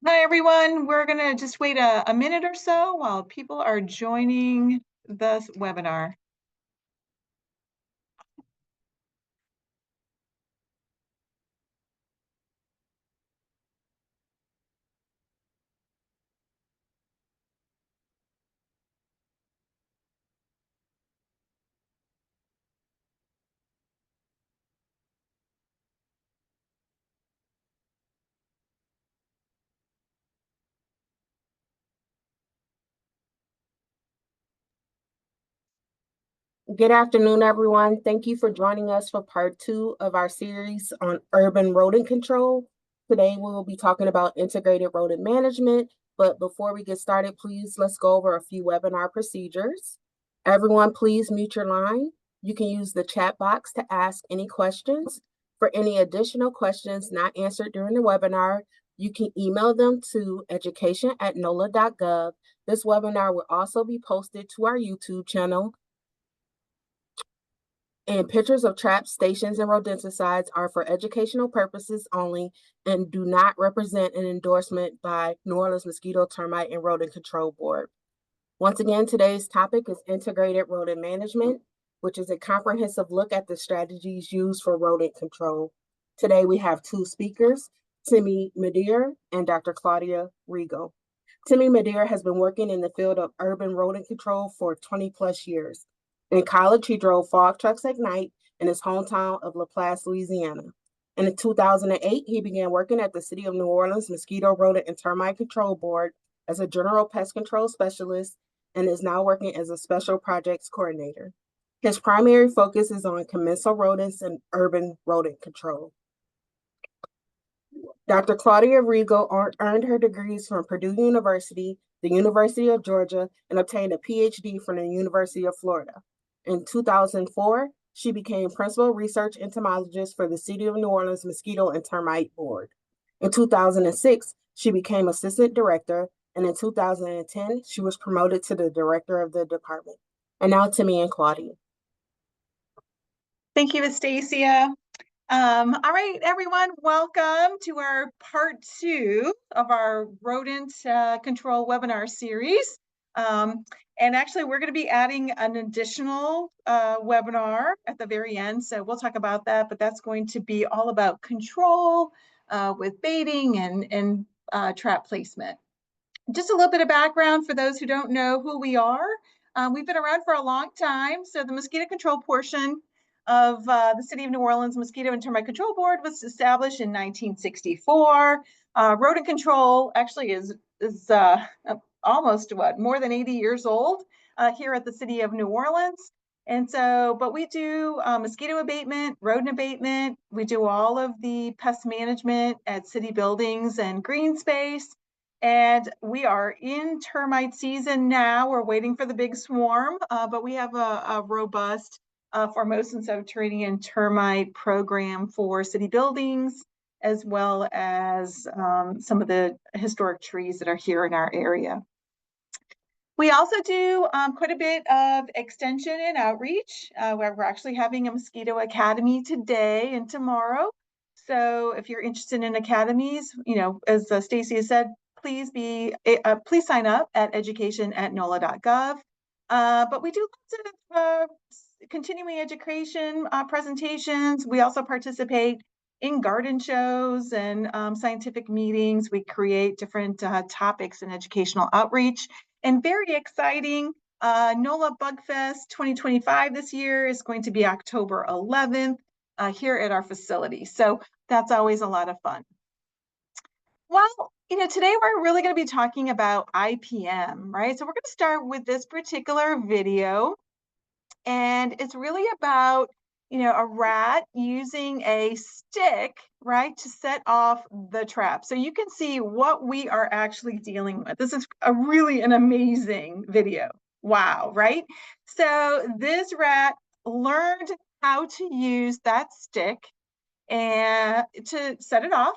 Hi, everyone. We're going to just wait a minute or so while people are joining this webinar. Good afternoon, everyone. Thank you for joining us for part 2 of our series on urban rodent control. Today, we will be talking about integrated rodent management. But before we get started, please let's go over a few webinar procedures. Everyone, please mute your line. You can use the chat box to ask any questions. For any additional questions not answered during the webinar, you can email them to education@nola.gov. This webinar will also be posted to our YouTube channel. And pictures of traps, stations, and rodenticides are for educational purposes only and do not represent an endorsement by New Orleans Mosquito, Termite, and Rodent Control Board. Once again, today's topic is integrated rodent management, which is a comprehensive look at the strategies used for rodent control. Today, we have two speakers, Timmy Medeiros and Dr. Claudia Rigo. Timmy Medeiros has been working in the field of urban rodent control for 20 plus years. In college, he drove fog trucks at night in his hometown of LaPlace, Louisiana. In 2008, he began working at the City of New Orleans Mosquito, Rodent, and Termite Control Board as a general pest control specialist and is now working as a special projects coordinator. His primary focus is on commensal rodents and urban rodent control. Dr. Claudia Rigo earned her degrees from Purdue University, the University of Georgia, and obtained a PhD from the University of Florida. In 2004, she became principal research entomologist for the City of New Orleans Mosquito and Termite Board. In 2006, she became assistant director, and in 2010, she was promoted to the director of the department. And now Timmy and Claudia. Thank you, Astacia. All right, everyone, welcome to our part 2 of our rodent control webinar series. And actually, we're going to be adding an additional webinar at the very end. So we'll talk about that, but that's going to be all about control with baiting and trap placement. Just a little bit of background for those who don't know who we are. We've been around for a long time. So the mosquito control portion of the City of New Orleans Mosquito and Termite Control Board was established in 1964. Rodent control actually is almost more than 80 years old here at the City of New Orleans. And so, but we do mosquito abatement, rodent abatement. We do all of the pest management at city buildings and green space. And we are in termite season now. We're waiting for the big swarm, but we have a robust Formosan subterranean termite program for city buildings, as well as some of the historic trees that are here in our area. We also do quite a bit of extension and outreach, where we're actually having a mosquito academy today and tomorrow. So if you're interested in academies, as Stacia said, please sign up at education@nola.gov. But we do lots of continuing education presentations. We also participate in garden shows and scientific meetings. We create different topics in educational outreach. And very exciting, NOLA Bugfest 2025 this year is going to be October 11th here at our facility. So that's always a lot of fun. Well, today we're really going to be talking about IPM, right? So we're going to start with this particular video. And it's really about, a rat using a stick, right, to set off the trap. So you can see what we are actually dealing with. This is really an amazing video. Wow, right? So this rat learned how to use that stick and to set it off,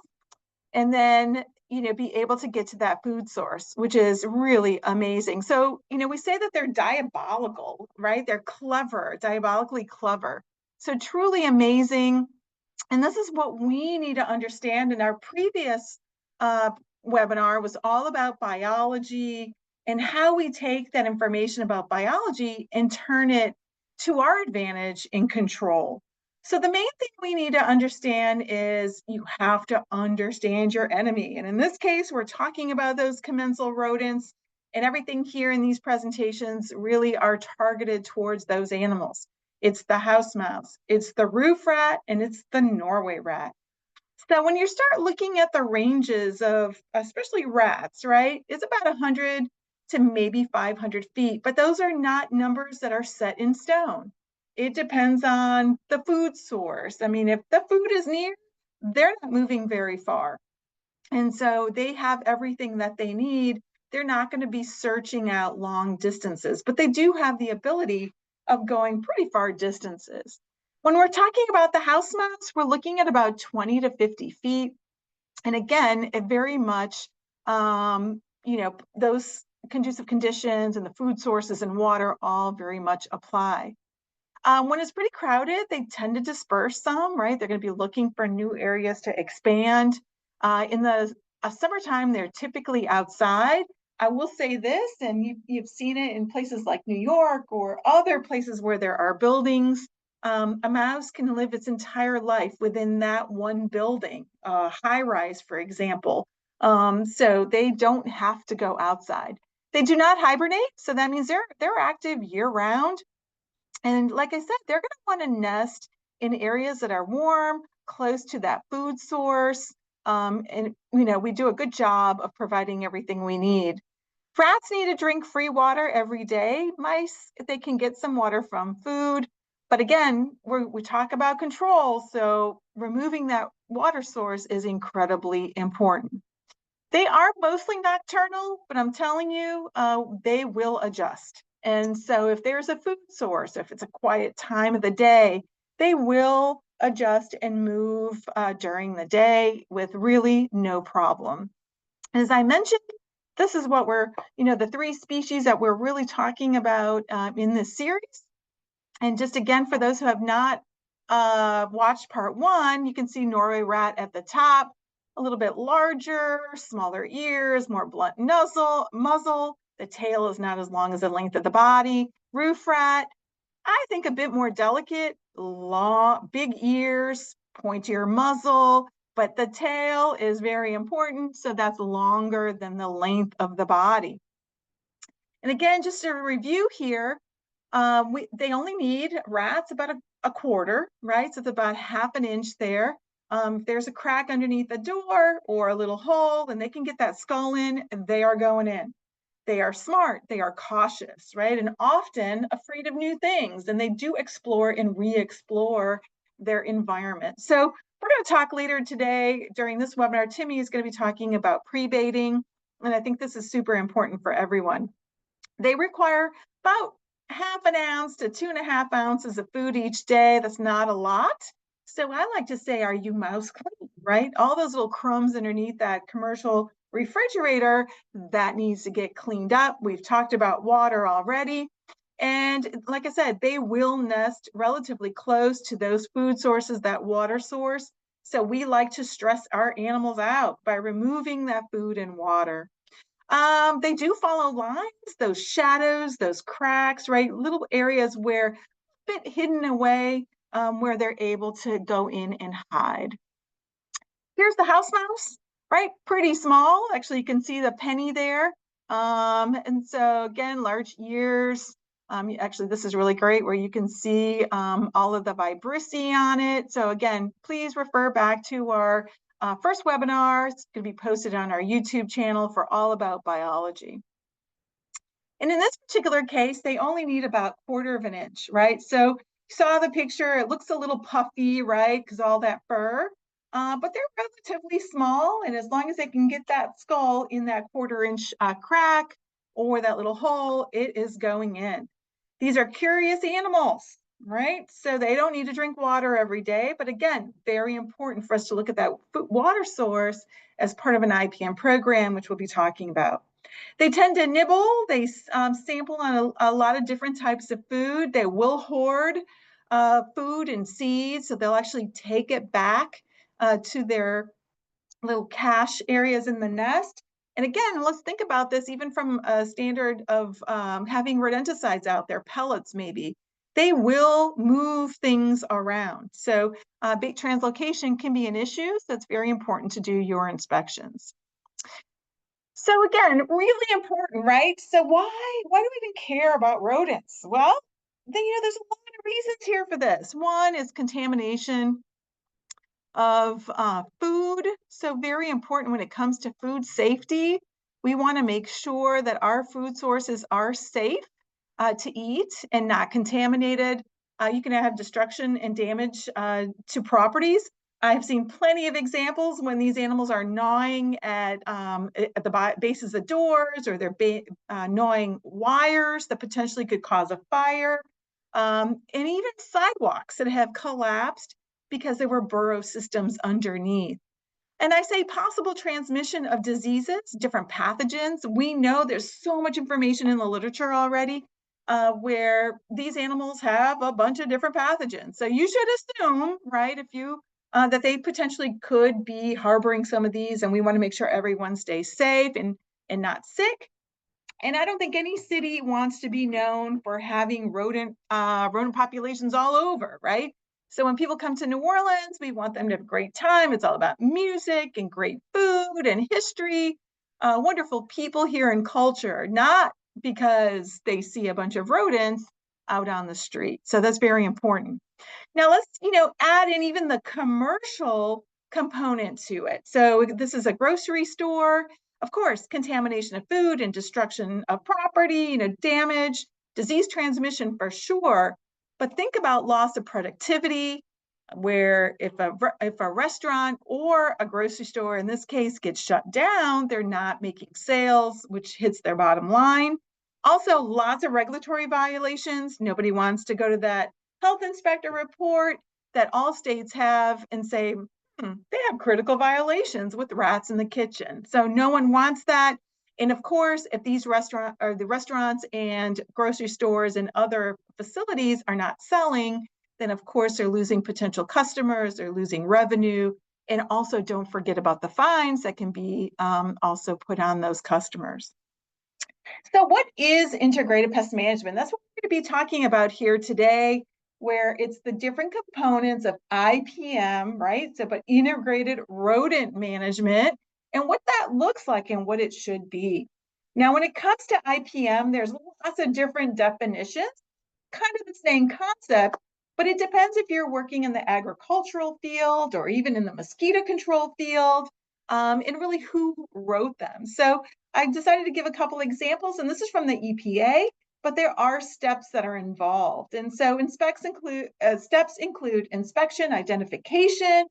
and then be able to get to that food source, which is really amazing. So, we say that they're diabolical, right? They're clever, diabolically clever. So truly amazing. And this is what we need to understand in our previous webinar was all about biology and how we take that information about biology and turn it to our advantage in control. So the main thing we need to understand is you have to understand your enemy. And in this case, we're talking about those commensal rodents, and everything here in these presentations really are targeted towards those animals. It's the house mouse, it's the roof rat, and it's the Norway rat. So when you start looking at the ranges of especially rats, right, it's about 100 to maybe 500 feet, but those are not numbers that are set in stone. It depends on the food source. I mean, if the food is near, they're not moving very far. And so they have everything that they need. They're not going to be searching out long distances, but they do have the ability of going pretty far distances. When we're talking about the house mouse, we're looking at about 20 to 50 feet. And again, it very much, those conducive conditions and the food sources and water all very much apply. When it's pretty crowded, they tend to disperse some, right? They're going to be looking for new areas to expand. In the summertime, they're typically outside. I will say this, and you've seen it in places like New York or other places where there are buildings. A mouse can live its entire life within that one building, high rise, for example. So they don't have to go outside. They do not hibernate, so that means they're active year round. And like I said, they're going to want to nest in areas that are warm, close to that food source. And, we do a good job of providing everything we need. Rats need to drink free water every day. Mice, they can get some water from food. But again, we talk about control. So removing that water source is incredibly important. They are mostly nocturnal, but I'm telling you, they will adjust. And so if there's a food source, if it's a quiet time of the day, they will adjust and move during the day with really no problem. As I mentioned, this is what we're, the three species that we're really talking about in this series. And just again, for those who have not watched part one, you can see Norway rat at the top, a little bit larger, smaller ears, more blunt muzzle. The tail is not as long as the length of the body. Roof rat, I think a bit more delicate, long, big ears, pointier muzzle, but the tail is very important. So that's longer than the length of the body. And again, just a review here, they only need rats about a quarter, right? So it's about half an inch there. If there's a crack underneath the door or a little hole and they can get that skull in, they are going in. They are smart, they are cautious, right? And often afraid of new things, and they do explore and re-explore their environment. So we're going to talk later today during this webinar. Timmy is going to be talking about pre-baiting, and I think this is super important for everyone. They require about half an ounce to 2.5 ounces of food each day. That's not a lot. So I like to say, are you mouse clean, right? All those little crumbs underneath that commercial refrigerator, that needs to get cleaned up. We've talked about water already. And like I said, they will nest relatively close to those food sources, that water source. So we like to stress our animals out by removing that food and water. They do follow lines, those shadows, those cracks, right? Little areas where a bit hidden away, where they're able to go in and hide. Here's the house mouse, right? Pretty small. Actually, you can see the penny there. And so again, large ears. Actually, this is really great where you can see all of the vibrissae on it. So again, please refer back to our first webinar. It's going to be posted on our YouTube channel for all about biology. And in this particular case, they only need about 1/4 of an inch, right? So you saw the picture, it looks a little puffy, right? Because all that fur, but they're relatively small. And as long as they can get that skull in that 1/4 inch crack or that little hole, it is going in. These are curious animals, right? So they don't need to drink water every day. But again, very important for us to look at that water source as part of an IPM program, which we'll be talking about. They tend to nibble. They sample on a lot of different types of food. They will hoard food and seeds, so they'll actually take it back to their little cache areas in the nest. And again, let's think about this even from a standard of having rodenticides out there, pellets maybe. They will move things around. So bait translocation can be an issue, so it's very important to do your inspections. So again, really important, right? So why do we even care about rodents? Well, there's a lot of reasons here for this. One is contamination of food. So very important when it comes to food safety. We want to make sure that our food sources are safe to eat and not contaminated. You can have destruction and damage to properties. I've seen plenty of examples when these animals are gnawing at the bases of doors, or they're gnawing wires that potentially could cause a fire, and even sidewalks that have collapsed because there were burrow systems underneath. And I say possible transmission of diseases, different pathogens. We know there's so much information in the literature already where these animals have a bunch of different pathogens. So you should assume, right, if you that they potentially could be harboring some of these, and we want to make sure everyone stays safe and not sick. And I don't think any city wants to be known for having rodent populations all over, right? So when people come to New Orleans, we want them to have a great time. It's all about music and great food and history, wonderful people here and culture, not because they see a bunch of rodents out on the street. So that's very important. Now let's, add in even the commercial component to it. So this is a grocery store. Of course, contamination of food and destruction of property, damage, disease transmission for sure. But think about loss of productivity, where if a restaurant or a grocery store, in this case, gets shut down, they're not making sales, which hits their bottom line. Also, lots of regulatory violations. Nobody wants to go to that health inspector report that all states have and say, they have critical violations with rats in the kitchen. So no one wants that. And of course, if these the restaurants and grocery stores and other facilities are not selling, then of course they're losing potential customers, they're losing revenue. And also don't forget about the fines that can be also put on those customers. So what is integrated pest management? That's what we're going to be talking about here today, where it's the different components of IPM, right? So, but integrated rodent management and what that looks like and what it should be. Now, when it comes to IPM, there's lots of different definitions, kind of the same concept, but it depends if you're working in the agricultural field or even in the mosquito control field, and really who wrote them. So I decided to give a couple examples, and this is from the EPA, but there are steps that are involved. And so steps include inspection, identification,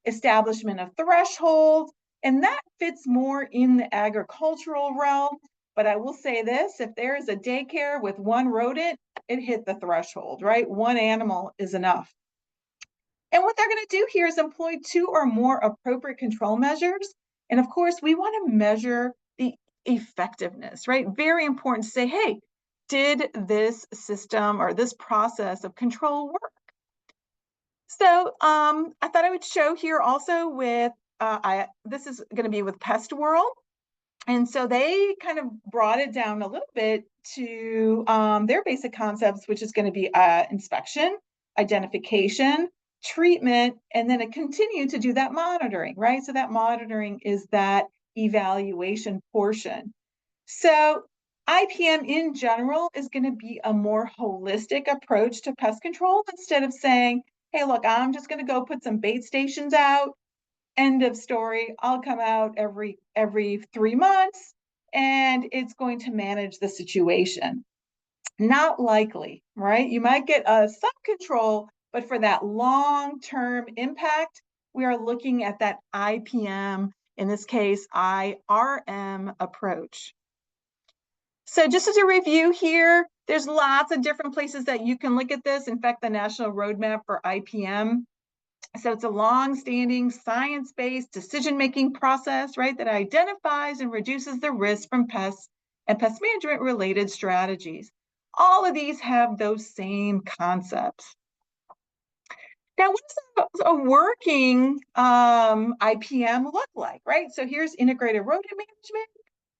establishment of thresholds, and that fits more in the agricultural realm. But I will say this, if there is a daycare with one rodent, it hit the threshold, right? One animal is enough. And what they're going to do here is employ 2 or more appropriate control measures. And of course, we want to measure the effectiveness, right? Very important to say, hey, did this system or this process of control work? So I thought I would show here also with, this is going to be with Pest World. And so they kind of brought it down a little bit to their basic concepts, which is going to be inspection, identification, treatment, and then it continued to do that monitoring, right? So that monitoring is that evaluation portion. So IPM in general is going to be a more holistic approach to pest control instead of saying, hey, look, I'm just going to go put some bait stations out. End of story. I'll come out every 3 months and it's going to manage the situation. Not likely, right? You might get some control, but for that long-term impact, we are looking at that IPM, in this case, IRM approach. So just as a review here, there's lots of different places that you can look at this. In fact, the National Roadmap for IPM. So it's a long-standing science-based decision-making process, right, that identifies and reduces the risk from pests and pest management-related strategies. All of these have those same concepts. Now, what does a working IPM look like, right? So here's integrated rodent management.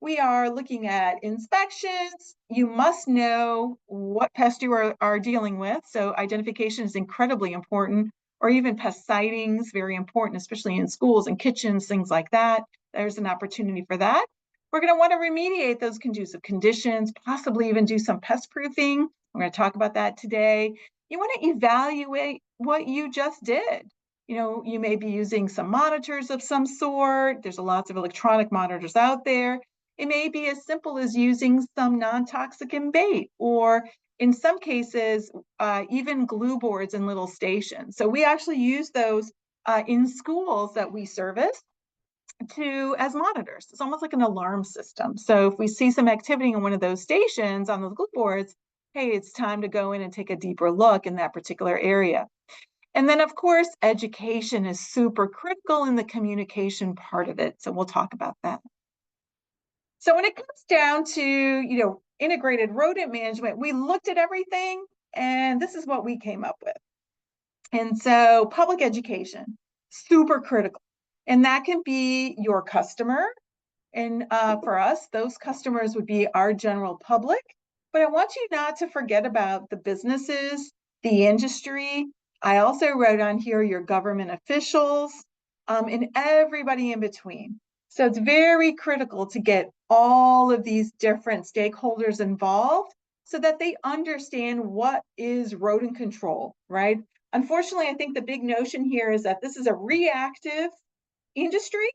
We are looking at inspections. You must know what pest you are dealing with. So identification is incredibly important, or even pest sightings, very important, especially in schools and kitchens, things like that. There's an opportunity for that. We're going to want to remediate those conducive conditions, possibly even do some pest proofing. We're going to talk about that today. You want to evaluate what you just did. You may be using some monitors of some sort. There's lots of electronic monitors out there. It may be as simple as using some non-toxicant bait, or in some cases, even glue boards in little stations. So we actually use those in schools that we service as monitors. It's almost like an alarm system. So if we see some activity in one of those stations on those glue boards, hey, it's time to go in and take a deeper look in that particular area. And then, of course, education is super critical in the communication part of it. So we'll talk about that. So when it comes down to, integrated rodent management, we looked at everything, and this is what we came up with. And so public education, super critical. And that can be your customer. And for us, those customers would be our general public. But I want you not to forget about the businesses, the industry. I also wrote on here your government officials, and everybody in between. So it's very critical to get all of these different stakeholders involved so that they understand what is rodent control, right? Unfortunately, I think the big notion here is that this is a reactive industry.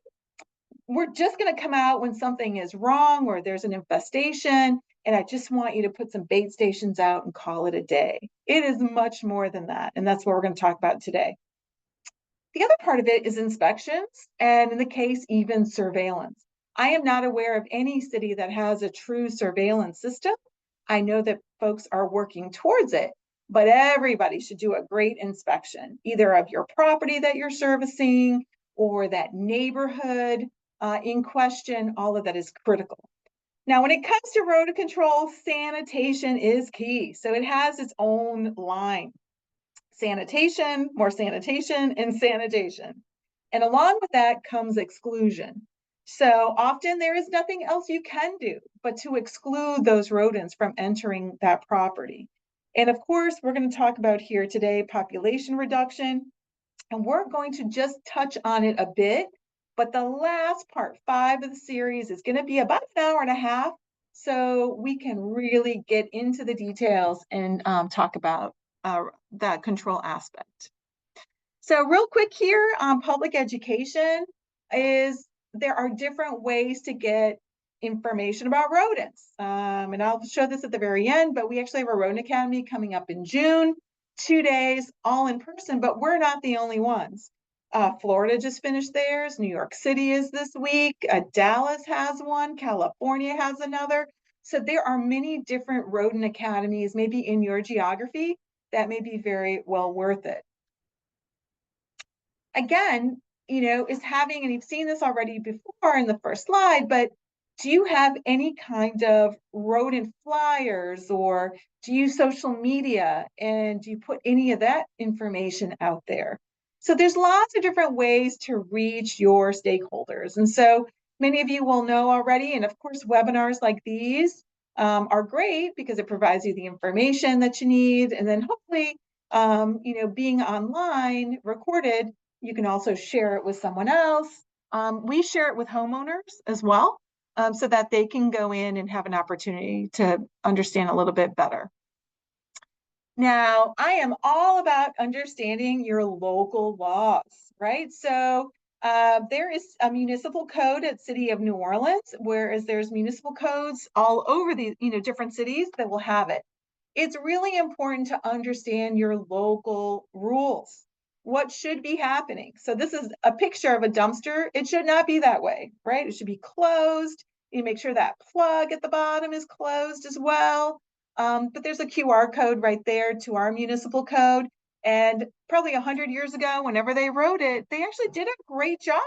We're just going to come out when something is wrong or there's an infestation, and I just want you to put some bait stations out and call it a day. It is much more than that, and that's what we're going to talk about today. The other part of it is inspections, and in the case, even surveillance. I am not aware of any city that has a true surveillance system. I know that folks are working towards it, but everybody should do a great inspection, either of your property that you're servicing or that neighborhood in question. All of that is critical. Now, when it comes to rodent control, sanitation is key. So it has its own line. Sanitation, more sanitation, and sanitation. And along with that comes exclusion. So often there is nothing else you can do but to exclude those rodents from entering that property. And of course, we're going to talk about here today population reduction, and we're going to just touch on it a bit. But the last part, 5 of the series, is going to be about an hour and a half. So we can really get into the details and talk about that control aspect. So real quick here on public education is there are different ways to get information about rodents. And I'll show this at the very end, but we actually have a Rodent Academy coming up in June, 2 days, all in person, but we're not the only ones. Florida just finished theirs. New York City is this week. Dallas has one. California has another. So there are many different rodent academies, maybe in your geography, that may be very well worth it. Again, is having, and you've seen this already before in the first slide, but do you have any kind of rodent flyers, or do you use social media, and do you put any of that information out there? So there's lots of different ways to reach your stakeholders. And so many of you will know already, and of course, webinars like these are great because it provides you the information that you need. And then hopefully, being online, recorded, you can also share it with someone else. We share it with homeowners as well, so that they can go in and have an opportunity to understand a little bit better. Now, I am all about understanding your local laws, right? So there is a municipal code at City of New Orleans, whereas there's municipal codes all over the different cities that will have it. It's really important to understand your local rules. What should be happening? So this is a picture of a dumpster. It should not be that way, right? It should be closed. You make sure that plug at the bottom is closed as well. But there's a QR code right there to our municipal code. And probably 100 years ago, whenever they wrote it, they actually did a great job.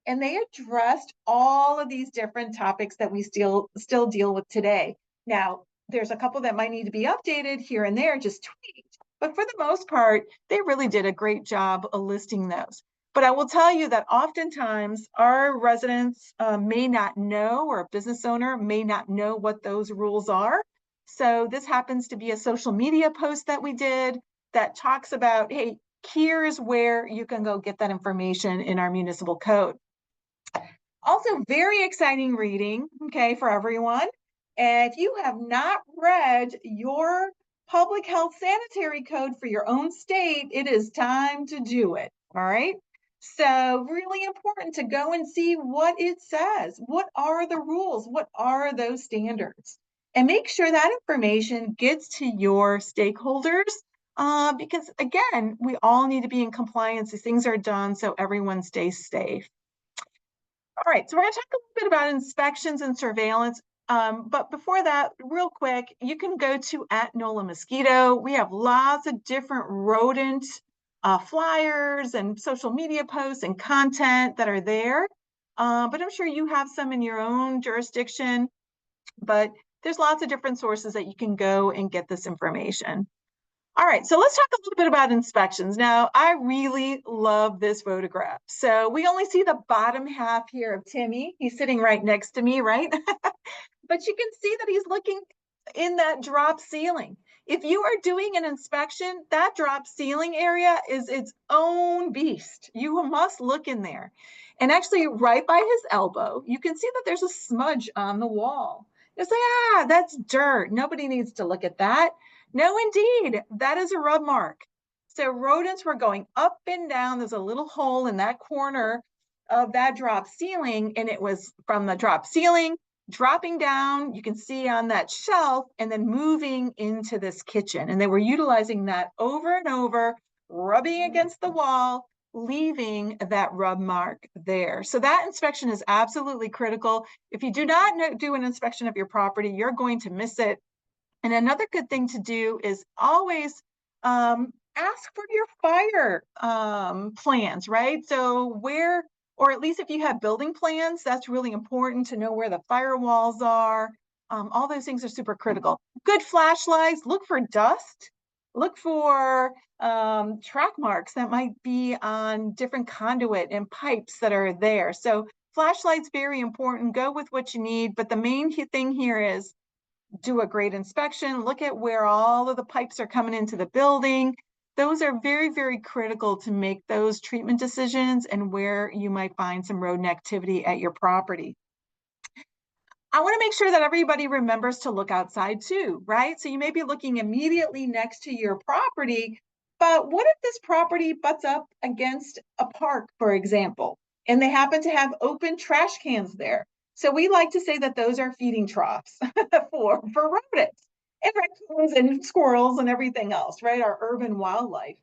And they addressed all of these different topics that we still deal with today. Now, there's a couple that might need to be updated here and there, just tweaked, But for the most part, they really did a great job of listing those. But I will tell you that oftentimes our residents may not know, or a business owner may not know what those rules are. So this happens to be a social media post that we did that talks about, hey, here's where you can go get that information in our municipal code. Also, very exciting reading, okay, for everyone. And if you have not read your public health sanitary code for your own state, it is time to do it, all right? So really important to go and see what it says. What are the rules? What are those standards? And make sure that information gets to your stakeholders because again, we all need to be in compliance. These things are done so everyone stays safe. All right, so we're going to talk a little bit about inspections and surveillance. But before that, real quick, you can go to @NOLA We have lots of different rodent flyers and social media posts and content that are there. But I'm sure you have some in your own jurisdiction. But there's lots of different sources that you can go and get this information. All right, so let's talk a little bit about inspections. Now, I really love this photograph. So we only see the bottom half here of Timmy. He's sitting right next to me, right? But you can see that he's looking in that drop ceiling. If you are doing an inspection, that drop ceiling area is its own beast. You must look in there. And actually, right by his elbow, you can see that there's a smudge on the wall. It's like, that's dirt. Nobody needs to look at that. No, indeed, that is a rub mark. So rodents were going up and down. There's a little hole in that corner of that drop ceiling, and it was from the drop ceiling dropping down, you can see on that shelf, and then moving into this kitchen. And they were utilizing that over and over, rubbing against the wall, leaving that rub mark there. So that inspection is absolutely critical. If you do not do an inspection of your property, you're going to miss it. And another good thing to do is always ask for your fire plans, right? So where, or at least if you have building plans, that's really important to know where the firewalls are. All those things are super critical. Good flashlights, look for dust, look for track marks that might be on different conduit and pipes that are there. So flashlights, very important. Go with what you need. But the main thing here is do a great inspection, look at where all of the pipes are coming into the building. Those are very, very critical to make those treatment decisions and where you might find some rodent activity at your property. I want to make sure that everybody remembers to look outside too, right? So you may be looking immediately next to your property, but what if this property butts up against a park, for example, and they happen to have open trash cans there? So we like to say that those are feeding troughs for rodents and raccoons and squirrels and everything else, right? Our urban wildlife.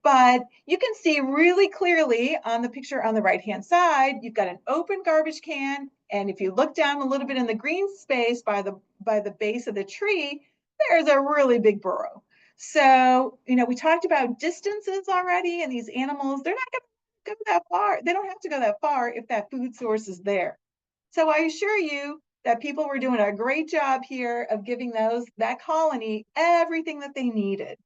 But you can see really clearly on the picture on the right-hand side, you've got an open garbage can. And if you look down a little bit in the green space by the base of the tree, there's a really big burrow. So, we talked about distances already, and these animals, they're not going to go that far. They don't have to go that far if that food source is there. So I assure you that people were doing a great job here of giving that colony everything that they needed.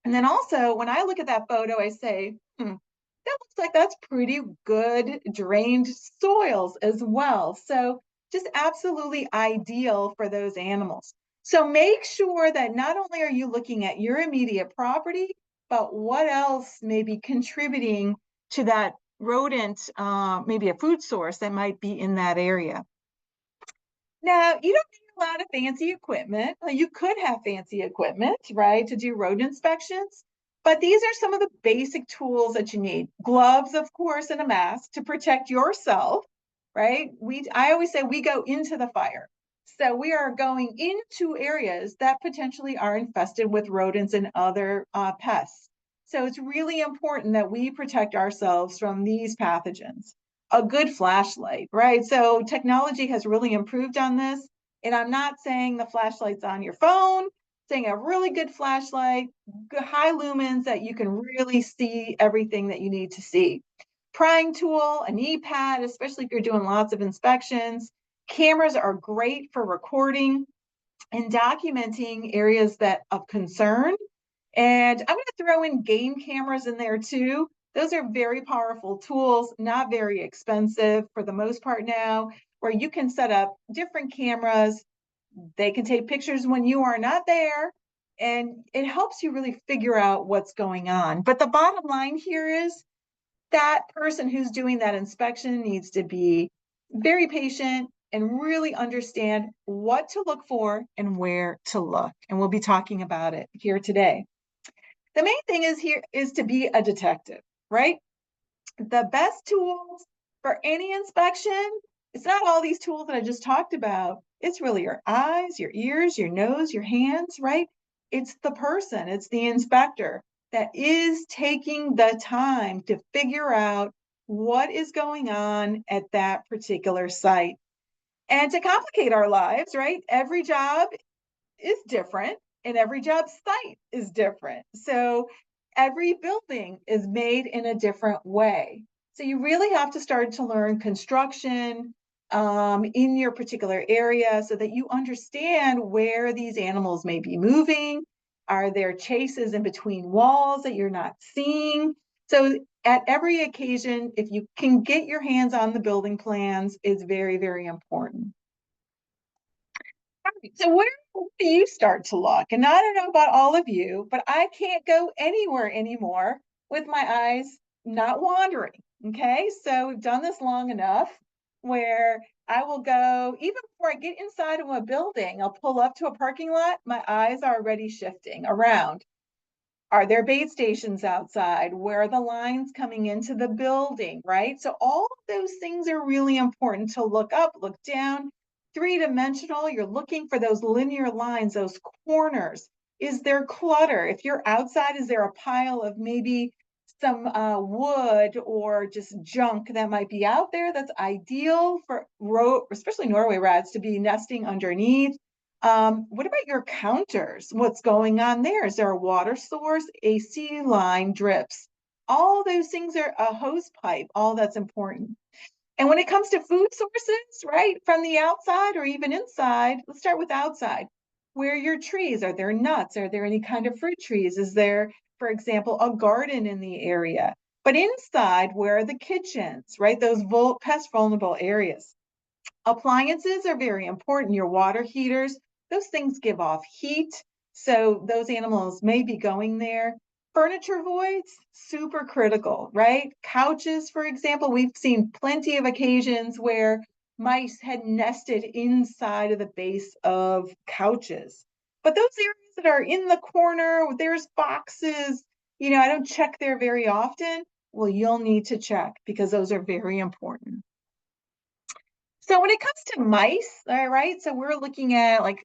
And then also, when I look at that photo, I say, that looks like that's pretty good drained soils as well. So just absolutely ideal for those animals. So make sure that not only are you looking at your immediate property, but what else may be contributing to that rodent, maybe a food source that might be in that area. Now, you don't need a lot of fancy equipment. You could have fancy equipment, right, to do rodent inspections, but these are some of the basic tools that you need. Gloves, of course, and a mask to protect yourself, right? I always say we go into the fire. So we are going into areas that potentially are infested with rodents and other pests. So it's really important that we protect ourselves from these pathogens. A good flashlight, right? So technology has really improved on this. And I'm not saying the flashlight's on your phone, saying a really good flashlight, high lumens that you can really see everything that you need to see. Prying tool, an e-pad, especially if you're doing lots of inspections. Cameras are great for recording and documenting areas of concern. And I'm going to throw in game cameras in there too. Those are very powerful tools, not very expensive for the most part now, where you can set up different cameras. They can take pictures when you are not there, and it helps you really figure out what's going on. But the bottom line here is that person who's doing that inspection needs to be very patient and really understand what to look for and where to look. And we'll be talking about it here today. The main thing is to be a detective, right? The best tools for any inspection, it's not all these tools that I just talked about. It's really your eyes, your ears, your nose, your hands, right? It's the person, it's the inspector that is taking the time to figure out what is going on at that particular site. And to complicate our lives, right? Every job is different and every job site is different. So every building is made in a different way. So you really have to start to learn construction in your particular area so that you understand where these animals may be moving. Are there chases in between walls that you're not seeing? So at every occasion, if you can get your hands on the building plans, is very, very important. So where do you start to look? And I don't know about all of you, but I can't go anywhere anymore with my eyes not wandering. Okay, so we've done this long enough where I will go, even before I get inside of a building, I'll pull up to a parking lot, my eyes are already shifting around. Are there bait stations outside? Where are the lines coming into the building, right? So all of those things are really important to look up, look down. Three-dimensional, you're looking for those linear lines, those corners. Is there clutter? If you're outside, is there a pile of maybe some wood or just junk that might be out there that's ideal for especially Norway rats to be nesting underneath? What about your counters? What's going on there? Is there a water source, AC line, drips? All those things are a hose pipe, all that's important. And when it comes to food sources, right, from the outside or even inside, let's start with outside. Where are your trees? Are there nuts? Are there any kind of fruit trees? Is there, for example, a garden in the area? But inside, where are the kitchens, right? Those pest vulnerable areas. Appliances are very important. Your water heaters, those things give off heat. So those animals may be going there. Furniture voids, super critical, right? Couches, for example, we've seen plenty of occasions where mice had nested inside of the base of couches. But those areas that are in the corner, there's boxes, I don't check there very often. Well, you'll need to check because those are very important. So when it comes to mice, all right, so we're looking at like,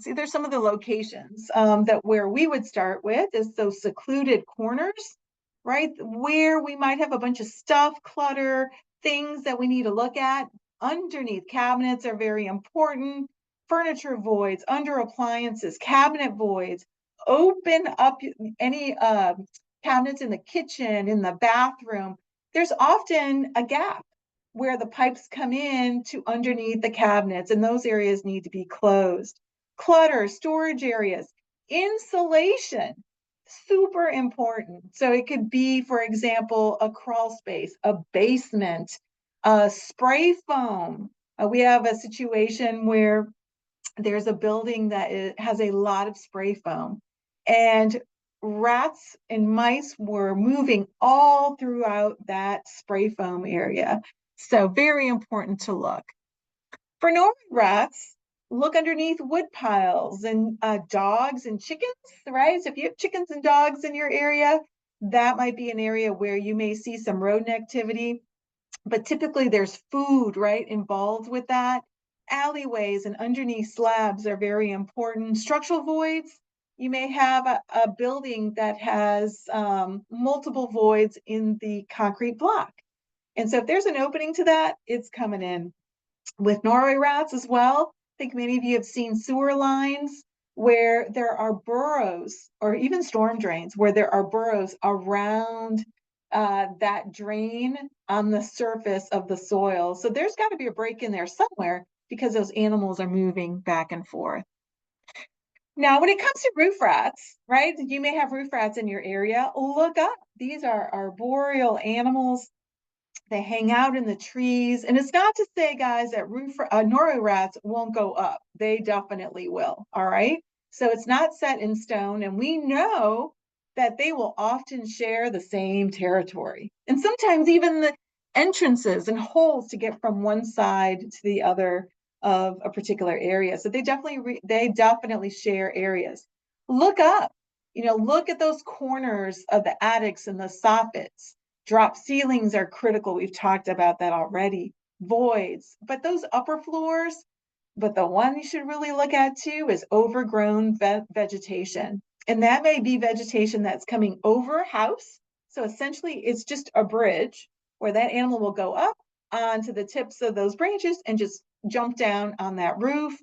see, there's some of the locations that where we would start with is those secluded corners, right? Where we might have a bunch of stuff, clutter, things that we need to look at. Underneath cabinets are very important. Furniture voids, under appliances, cabinet voids. Open up any cabinets in the kitchen, in the bathroom. There's often a gap where the pipes come in to underneath the cabinets, and those areas need to be closed. Clutter, storage areas, insulation, super important. So it could be, for example, a crawl space, a basement, spray foam. We have a situation where there's a building that has a lot of spray foam, and rats and mice were moving all throughout that spray foam area. So very important to look. For Norway rats, look underneath wood piles and dogs and chickens, right? So if you have chickens and dogs in your area, that might be an area where you may see some rodent activity, but typically there's food, right, involved with that. Alleyways and underneath slabs are very important. Structural voids, you may have a building that has multiple voids in the concrete block. And so if there's an opening to that, it's coming in. With Norway rats as well, I think many of you have seen sewer lines where there are burrows, or even storm drains, where there are burrows around that drain on the surface of the soil. So there's got to be a break in there somewhere because those animals are moving back and forth. Now, when it comes to roof rats, right? You may have roof rats in your area. Look up. These are arboreal animals. They hang out in the trees. And it's not to say, guys, that Norway rats won't go up. They definitely will. All right. So it's not set in stone. And we know that they will often share the same territory. And sometimes even the entrances and holes to get from one side to the other of a particular area. So they definitely share areas. Look up, look at those corners of the attics and the soffits. Drop ceilings are critical. We've talked about that already. Voids, but those upper floors, but the one you should really look at too is overgrown vegetation. And that may be vegetation that's coming over a house. So essentially, it's just a bridge where that animal will go up onto the tips of those branches and just jump down on that roof,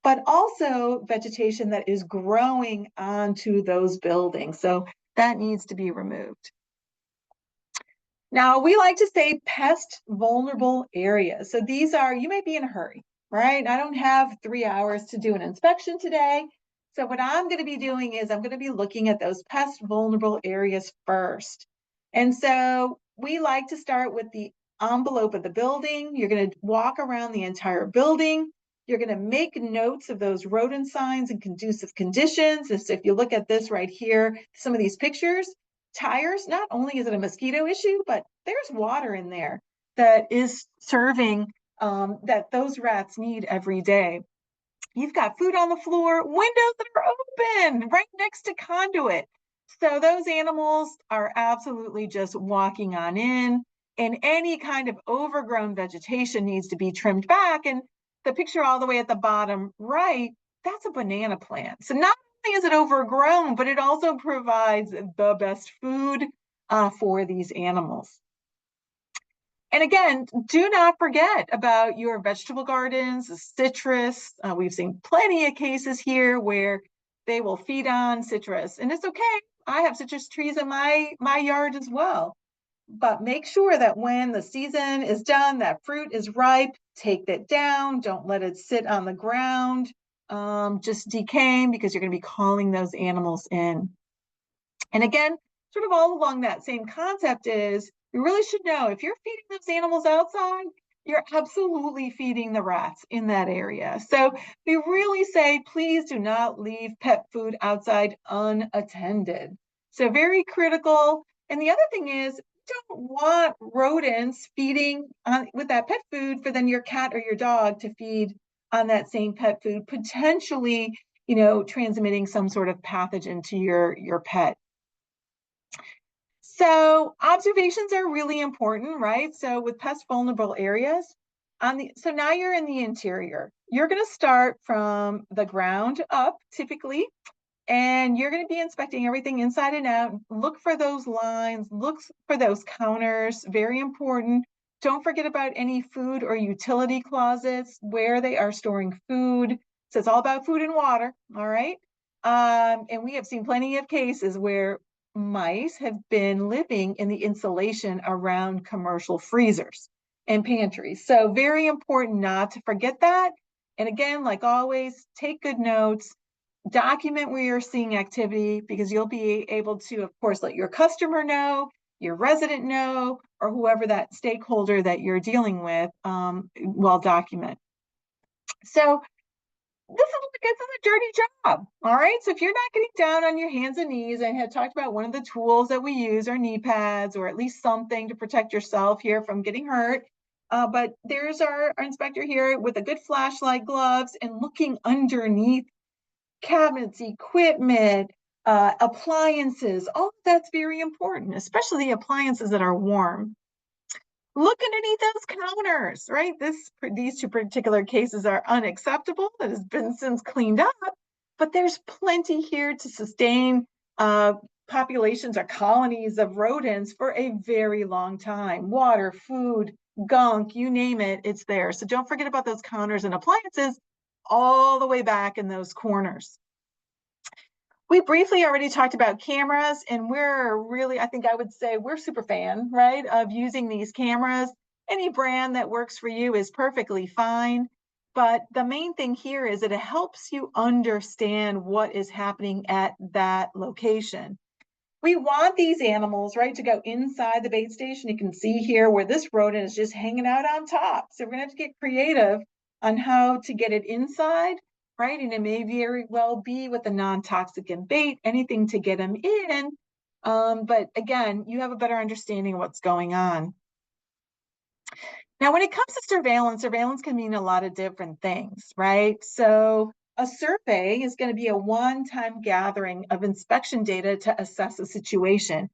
but also vegetation that is growing onto those buildings. So that needs to be removed. Now, we like to say pest vulnerable areas. So these are, you may be in a hurry, right? I don't have 3 hours to do an inspection today. So what I'm going to be doing is I'm going to be looking at those pest vulnerable areas first. And so we like to start with the envelope of the building. You're going to walk around the entire building. You're going to make notes of those rodent signs and conducive conditions. And so if you look at this right here, some of these pictures, tires, not only is it a mosquito issue, but there's water in there that is serving that those rats need every day. You've got food on the floor, windows that are open right next to conduit. So those animals are absolutely just walking on in, and any kind of overgrown vegetation needs to be trimmed back. And the picture all the way at the bottom right, that's a banana plant. So not only is it overgrown, but it also provides the best food for these animals. And again, do not forget about your vegetable gardens, citrus. We've seen plenty of cases here where they will feed on citrus, and it's okay. I have citrus trees in my yard as well. But make sure that when the season is done, that fruit is ripe, take that down. Don't let it sit on the ground, just decaying, because you're going to be calling those animals in. And again, sort of all along that same concept is you really should know if you're feeding those animals outside, you're absolutely feeding the rats in that area. So we really say, please do not leave pet food outside unattended. So very critical. And the other thing is, don't want rodents feeding on, with that pet food for then your cat or your dog to feed on that same pet food, potentially, transmitting some sort of pathogen to your pet. So observations are really important, right? So with pest vulnerable areas, so now you're in the interior. You're going to start from the ground up, typically, and you're going to be inspecting everything inside and out. Look for those lines, look for those counters, very important. Don't forget about any food or utility closets where they are storing food. So it's all about food and water, all right? And we have seen plenty of cases where mice have been living in the insulation around commercial freezers and pantries. So very important not to forget that. And again, like always, take good notes, document where you're seeing activity, because you'll be able to, of course, let your customer know, your resident know, or whoever that stakeholder that you're dealing with will document. So this is a dirty job, all right? So if you're not getting down on your hands and knees, I had talked about one of the tools that we use are knee pads, or at least something to protect yourself here from getting hurt. But there's our inspector here with a good flashlight, gloves, and looking underneath cabinets, equipment, appliances. All of that's very important, especially the appliances that are warm. Look underneath those counters, right? These two particular cases are unacceptable. It has been since cleaned up, but there's plenty here to sustain populations or colonies of rodents for a very long time. Water, food, gunk, you name it, it's there. So don't forget about those counters and appliances all the way back in those corners. We briefly already talked about cameras, and we're really, I think I would say we're super fan, right, of using these cameras. Any brand that works for you is perfectly fine. But the main thing here is that it helps you understand what is happening at that location. We want these animals, right, to go inside the bait station. You can see here where this rodent is just hanging out on top. So we're gonna have to get creative on how to get it inside, right? And it may very well be with a non-toxic and bait, anything to get them in. But again, you have a better understanding of what's going on. Now, when it comes to surveillance, surveillance can mean a lot of different things, right? So a survey is going to be a one-time gathering of inspection data to assess a situation.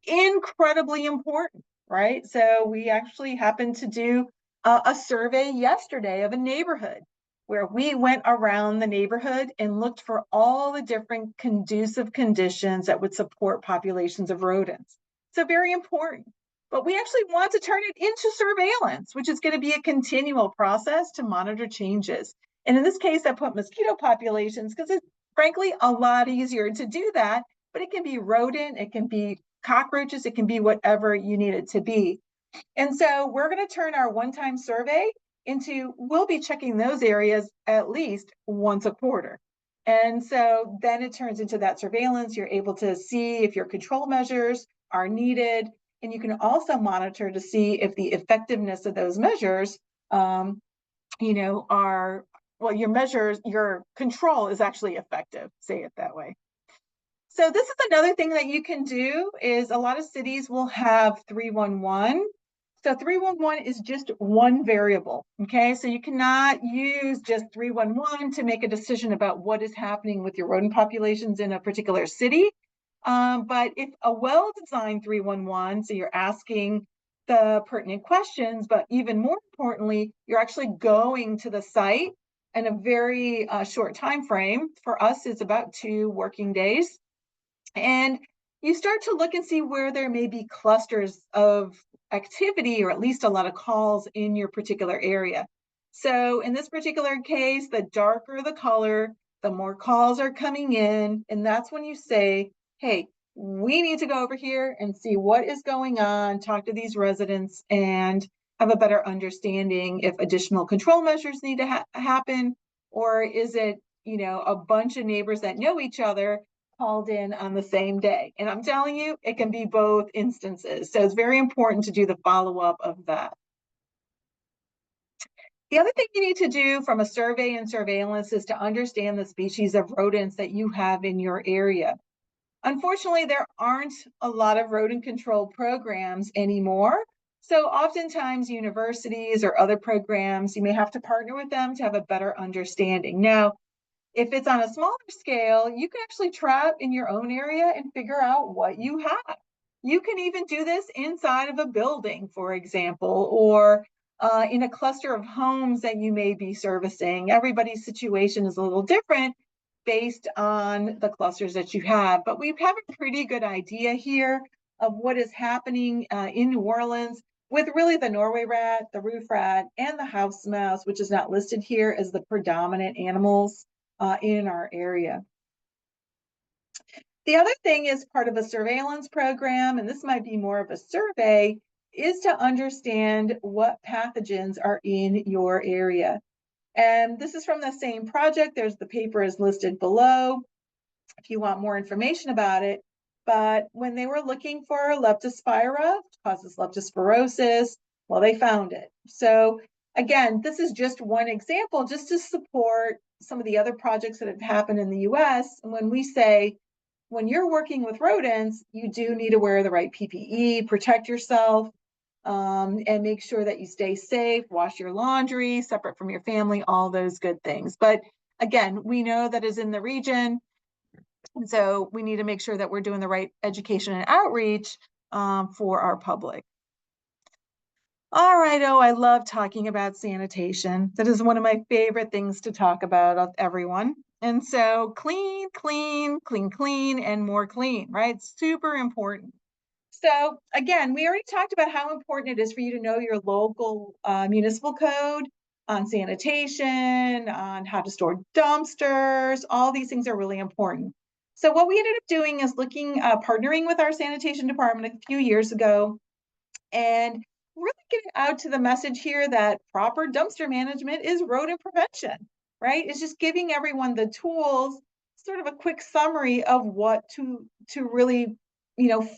Incredibly important, right? So we actually happened to do a survey yesterday of a neighborhood where we went around the neighborhood and looked for all the different conducive conditions that would support populations of rodents. So very important. But we actually want to turn it into surveillance, which is going to be a continual process to monitor changes. And in this case, I put mosquito populations because it's frankly a lot easier to do that, but it can be rodent, it can be cockroaches, it can be whatever you need it to be. And so we're going to turn our one-time survey into, we'll be checking those areas at least once a quarter. And so then it turns into that surveillance. You're able to see if your control measures are needed. And you can also monitor to see if the effectiveness of those measures, are, well, your measures, your control is actually effective, say it that way. So this is another thing that you can do is a lot of cities will have 311. So 311 is just one variable, okay? So you cannot use just 311 to make a decision about what is happening with your rodent populations in a particular city. But if a well-designed 311, so you're asking the pertinent questions, but even more importantly, you're actually going to the site in a very short time frame. For us, it's about 2 working days. And you start to look and see where there may be clusters of activity or at least a lot of calls in your particular area. So in this particular case, the darker the color, the more calls are coming in. And that's when you say, hey, we need to go over here and see what is going on, talk to these residents and have a better understanding if additional control measures need to happen, or is it, a bunch of neighbors that know each other called in on the same day. And I'm telling you, it can be both instances. So it's very important to do the follow-up of that. The other thing you need to do from a survey and surveillance is to understand the species of rodents that you have in your area. Unfortunately, there aren't a lot of rodent control programs anymore. So oftentimes universities or other programs, you may have to partner with them to have a better understanding. Now, if it's on a smaller scale, you can actually trap in your own area and figure out what you have. You can even do this inside of a building, for example, or in a cluster of homes that you may be servicing. Everybody's situation is a little different based on the clusters that you have, but we have a pretty good idea here of what is happening in New Orleans with really the Norway rat, the roof rat, and the house mouse, which is not listed here as the predominant animals in our area. The other thing is part of a surveillance program, and this might be more of a survey, is to understand what pathogens are in your area. And this is from the same project. The paper is listed below if you want more information about it. But when they were looking for leptospira, which causes leptospirosis, well, they found it. So again, this is just one example just to support some of the other projects that have happened in the US. And when we say, when you're working with rodents, you do need to wear the right PPE, protect yourself, and make sure that you stay safe, wash your laundry, separate from your family, all those good things. But again, we know that is in the region. And so we need to make sure that we're doing the right education and outreach for our public. All right, I love talking about sanitation. That is one of my favorite things to talk about with everyone. And so clean, clean, clean, clean, and more clean, right? Super important. So again, we already talked about how important it is for you to know your local municipal code on sanitation, on how to store dumpsters. All these things are really important. So what we ended up doing is partnering with our sanitation department a few years ago and really get out to the message here that proper dumpster management is rodent prevention, right? It's just giving everyone the tools, sort of a quick summary of what to really,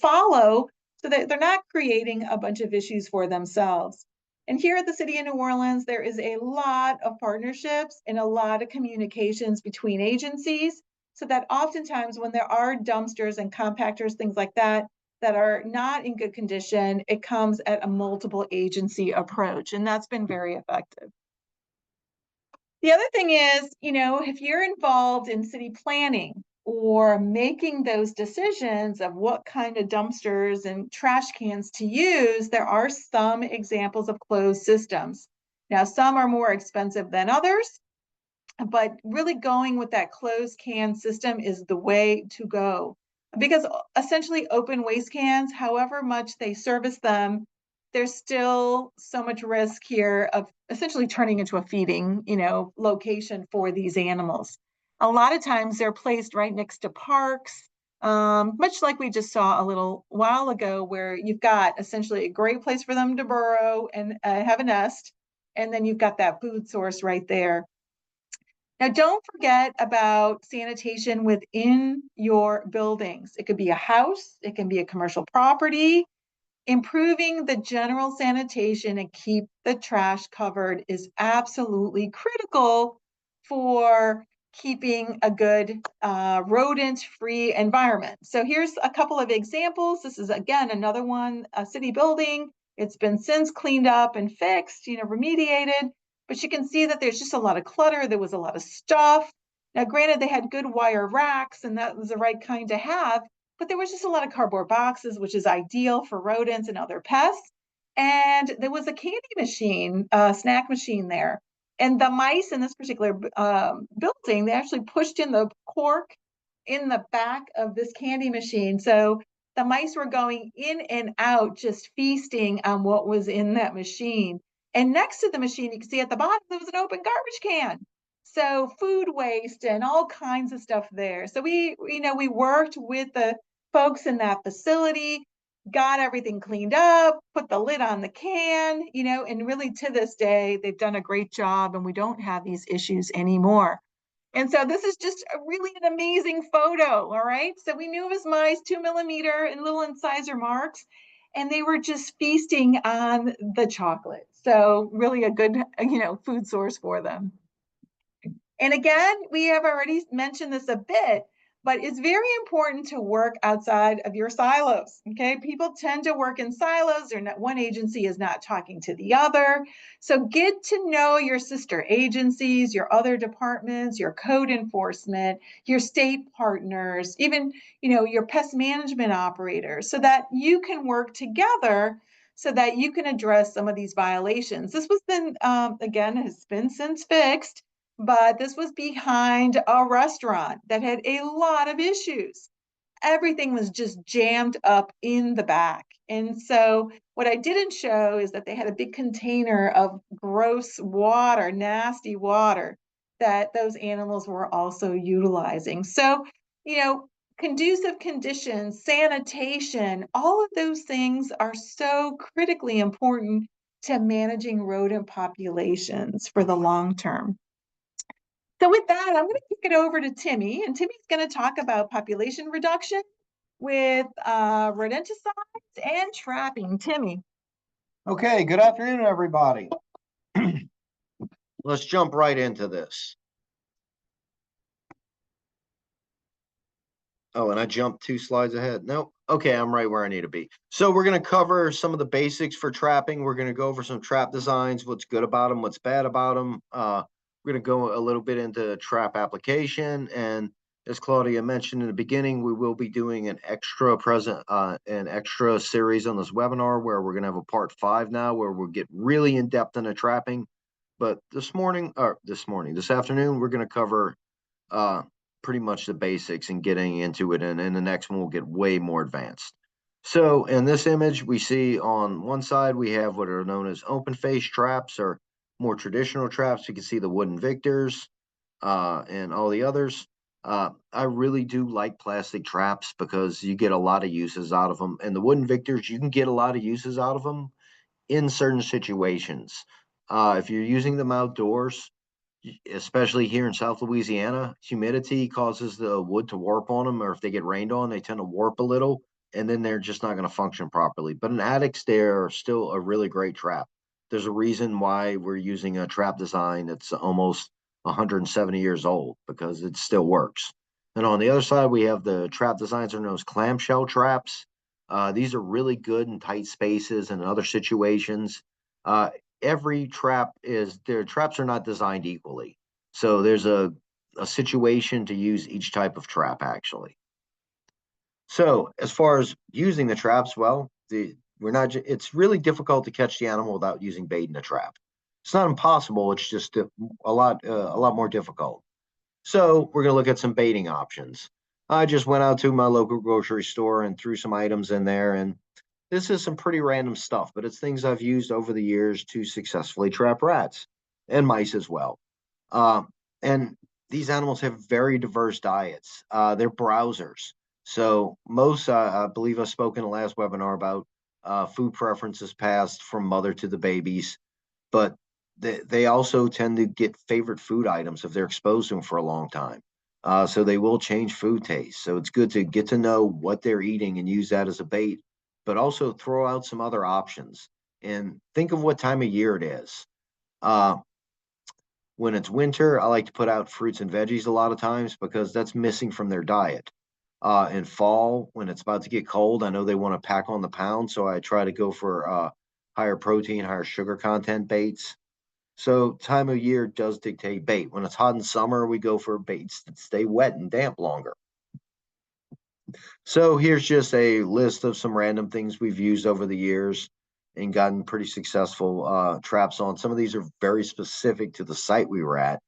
follow so that they're not creating a bunch of issues for themselves. And here at the City of New Orleans, there is a lot of partnerships and a lot of communications between agencies, so that oftentimes when there are dumpsters and compactors, things like that, that are not in good condition, it comes at a multiple agency approach, and that's been very effective. The other thing is, if you're involved in city planning or making those decisions of what kind of dumpsters and trash cans to use, there are some examples of closed systems. Now, some are more expensive than others, but really going with that closed can system is the way to go, because essentially open waste cans, however much they service them, there's still so much risk here of essentially turning into a feeding, location for these animals. A lot of times they're placed right next to parks, much like we just saw a little while ago, where you've got essentially a great place for them to burrow and have a nest, and then you've got that food source right there. Now, don't forget about sanitation within your buildings. It could be a house, it can be a commercial property. Improving the general sanitation and keep the trash covered is absolutely critical for keeping a good rodent-free environment. So here's a couple of examples. This is, again, another one, a city building. It's been since cleaned up and fixed, remediated, but you can see that there's just a lot of clutter. There was a lot of stuff. Now, granted, they had good wire racks, and that was the right kind to have, but there was just a lot of cardboard boxes, which is ideal for rodents and other pests. And there was a candy machine, snack machine there. And the mice in this particular building, they actually pushed in the cork in the back of this candy machine. So the mice were going in and out, just feasting on what was in that machine. And next to the machine, you can see at the bottom, there was an open garbage can. So food waste and all kinds of stuff there. So we worked with the folks in that facility, got everything cleaned up, put the lid on the can, and really to this day, they've done a great job and we don't have these issues anymore. And so this is just really an amazing photo, all right? So we knew it was mice, 2mm and little incisor marks, and they were just feasting on the chocolate. So really a good, food source for them. And again, we have already mentioned this a bit, but it's very important to work outside of your silos, okay? People tend to work in silos. One agency is not talking to the other. So get to know your sister agencies, your other departments, your code enforcement, your state partners, even, your pest management operators, so that you can work together so that you can address some of these violations. This was then, again, has been since fixed, but this was behind a restaurant that had a lot of issues. Everything was just jammed up in the back. And so what I didn't show is that they had a big container of gross water, nasty water, that those animals were also utilizing. So, conducive conditions, sanitation, all of those things are so critically important to managing rodent populations for the long term. So with that, I'm going to kick it over to Timmy, and Timmy's going to talk about population reduction with rodenticides and trapping. Timmy. Okay, good afternoon, everybody. Let's jump right into this. Oh, and I jumped 2 slides ahead. No, okay, I'm right where I need to be. So we're going to cover some of the basics for trapping. We're going to go over some trap designs, what's good about them, what's bad about them. We're going to go a little bit into trap application. And as Claudia mentioned in the beginning, we will be doing an extra series on this webinar where we're going to have a part 5 now, where we'll get really in depth into trapping. But this afternoon, we're going to cover pretty much the basics and getting into it. And in the next one, we'll get way more advanced. So in this image, we see on one side, we have what are known as open face traps, or more traditional traps. You can see the wooden Victors and all the others. I really do like plastic traps because you get a lot of uses out of them. And the wooden Victors, you can get a lot of uses out of them in certain situations. If you're using them outdoors, especially here in South Louisiana, humidity causes the wood to warp on them, or if they get rained on, they tend to warp a little, and then they're just not going to function properly. But in attics, they're still a really great trap. There's a reason why we're using a trap design that's almost 170 years old, because it still works. And on the other side, we have the trap designs are known as clamshell traps. These are really good in tight spaces and other situations. Every trap is their traps are not designed equally. So there's a situation to use each type of trap actually. So as far as using the traps, well, we're not. It's really difficult to catch the animal without using bait in a trap. It's not impossible. It's just a lot more difficult. So we're gonna look at some baiting options. I just went out to my local grocery store and threw some items in there, and this is some pretty random stuff, but it's things I've used over the years to successfully trap rats and mice as well. Uh, and these animals have very diverse diets. They're browsers. So most, I believe I spoke in the last webinar about food preferences passed from mother to the babies, but they also tend to get favorite food items if they're exposed to them for a long time. So they will change food taste. So it's good to get to know what they're eating and use that as a bait, but also throw out some other options and think of what time of year it is. Uh, when it's winter, I like to put out fruits and veggies a lot of times because that's missing from their diet. In fall, when it's about to get cold, I know they want to pack on the pound, so I try to go for higher protein, higher sugar content baits. So time of year does dictate bait. When it's hot in summer, we go for baits that stay wet and damp longer. So here's just a list of some random things we've used over the years and gotten pretty successful traps on. Some of these are very specific to the site we were at.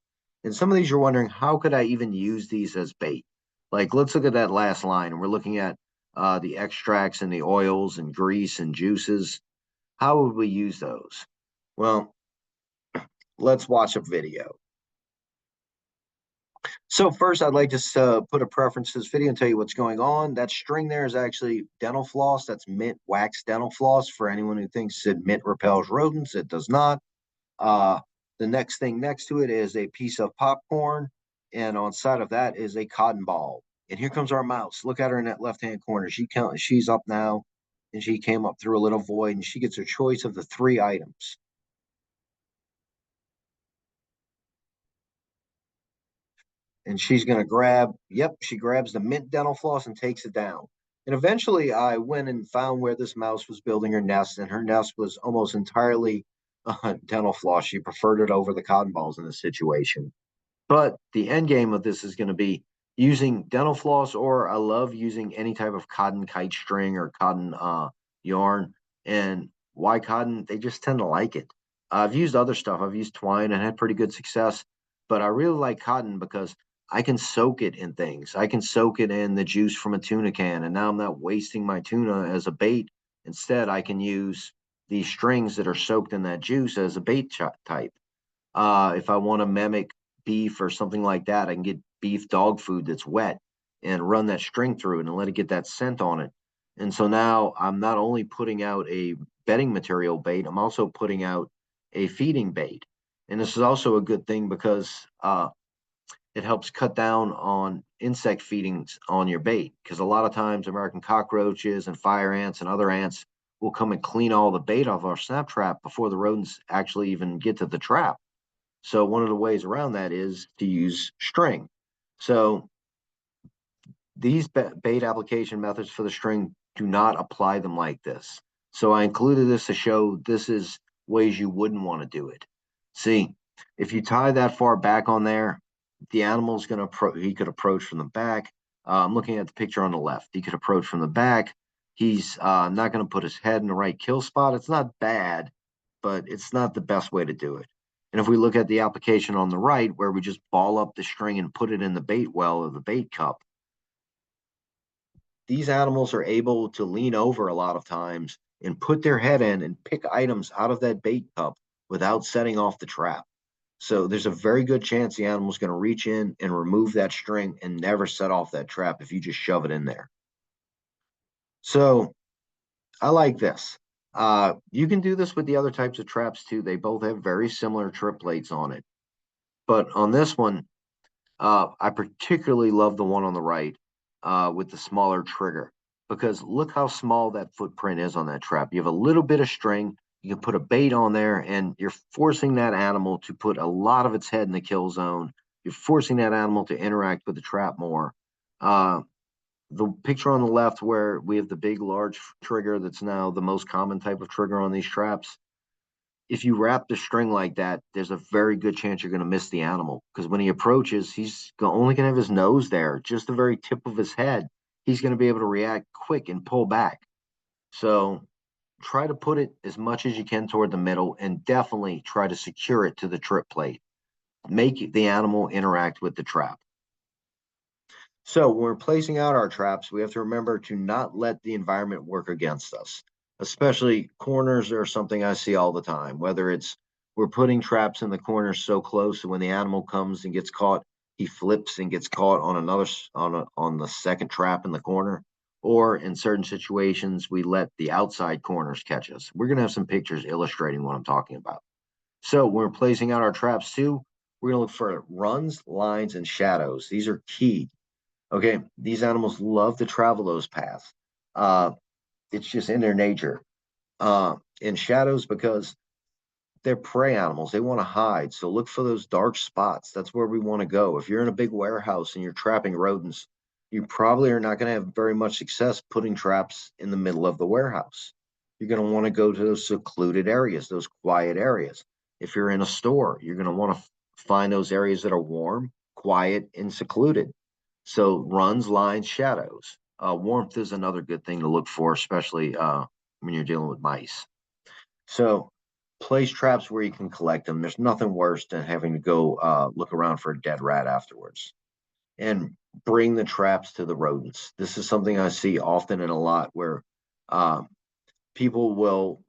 And some of these you're wondering, how could I even use these as bait? Like, let's look at that last line. And we're looking at the extracts and the oils and grease and juices. How would we use those? Well, let's watch a video. So first, I'd like to put a preference to this video and tell you what's going on. That string there is actually dental floss. That's mint wax dental floss. For anyone who thinks that mint repels rodents, it does not. Uh, the next thing next to it is a piece of popcorn, and on side of that is a cotton ball. And here comes our mouse. Look at her in that left-hand corner. She's up now, and she came up through a little void, and she gets her choice of the 3 items. And she's going to grab, yep, she grabs the mint dental floss and takes it down. And eventually I went and found where this mouse was building her nest, and her nest was almost entirely dental floss. She preferred it over the cotton balls in this situation. But the end game of this is going to be using dental floss, or I love using any type of cotton kite string or cotton yarn. And why cotton? They just tend to like it. I've used other stuff. I've used twine and had pretty good success, but I really like cotton because I can soak it in things. I can soak it in the juice from a tuna can, and now I'm not wasting my tuna as a bait. Instead, I can use these strings that are soaked in that juice as a bait type. If I want to mimic beef or something like that, I can get beef dog food that's wet and run that string through it and let it get that scent on it. And so now I'm not only putting out a bedding material bait, I'm also putting out a feeding bait. And this is also a good thing because it helps cut down on insect feedings on your bait. Because a lot of times American cockroaches and fire ants and other ants will come and clean all the bait off our snap trap before the rodents actually even get to the trap. So one of the ways around that is to use string. So these bait application methods for the string do not apply them like this. So I included this to show this is ways you wouldn't want to do it. See, if you tie that far back on there, the animal's going to he could approach from the back. I'm looking at the picture on the left. He could approach from the back. He's not going to put his head in the right kill spot. It's not bad, but it's not the best way to do it. And if we look at the application on the right, where we just ball up the string and put it in the bait well or the bait cup, these animals are able to lean over a lot of times and put their head in and pick items out of that bait cup without setting off the trap. So there's a very good chance the animal's going to reach in and remove that string and never set off that trap if you just shove it in there. So I like this. You can do this with the other types of traps too. They both have very similar trip plates on it. But on this one, I particularly love the one on the right with the smaller trigger because look how small that footprint is on that trap. You have a little bit of string, you can put a bait on there, and you're forcing that animal to put a lot of its head in the kill zone. You're forcing that animal to interact with the trap more. The picture on the left where we have the big, large trigger that's now the most common type of trigger on these traps. If you wrap the string like that, there's a very good chance you're going to miss the animal because when he approaches, he's only going to have his nose there, just the very tip of his head. He's going to be able to react quick and pull back. So try to put it as much as you can toward the middle and definitely try to secure it to the trip plate. Make the animal interact with the trap. So when we're placing out our traps, we have to remember to not let the environment work against us, especially corners are something I see all the time, whether it's we're putting traps in the corners so close that when the animal comes and gets caught, he flips and gets caught on on the second trap in the corner, or in certain situations, we let the outside corners catch us. We're going to have some pictures illustrating what I'm talking about. So when we're placing out our traps too, we're going to look for runs, lines, and shadows. These are key. Okay, these animals love to travel those paths. Uh, it's just in their nature. In shadows because they're prey animals. They want to hide. So look for those dark spots. That's where we want to go. If you're in a big warehouse and you're trapping rodents, you probably are not going to have very much success putting traps in the middle of the warehouse. You're going to want to go to those secluded areas, those quiet areas. If you're in a store, you're going to want to find those areas that are warm, quiet, and secluded. So runs, lines, shadows. Warmth is another good thing to look for, especially when you're dealing with mice. So place traps where you can collect them. There's nothing worse than having to go look around for a dead rat afterwards. And bring the traps to the rodents. This is something I see often and a lot where uh, people will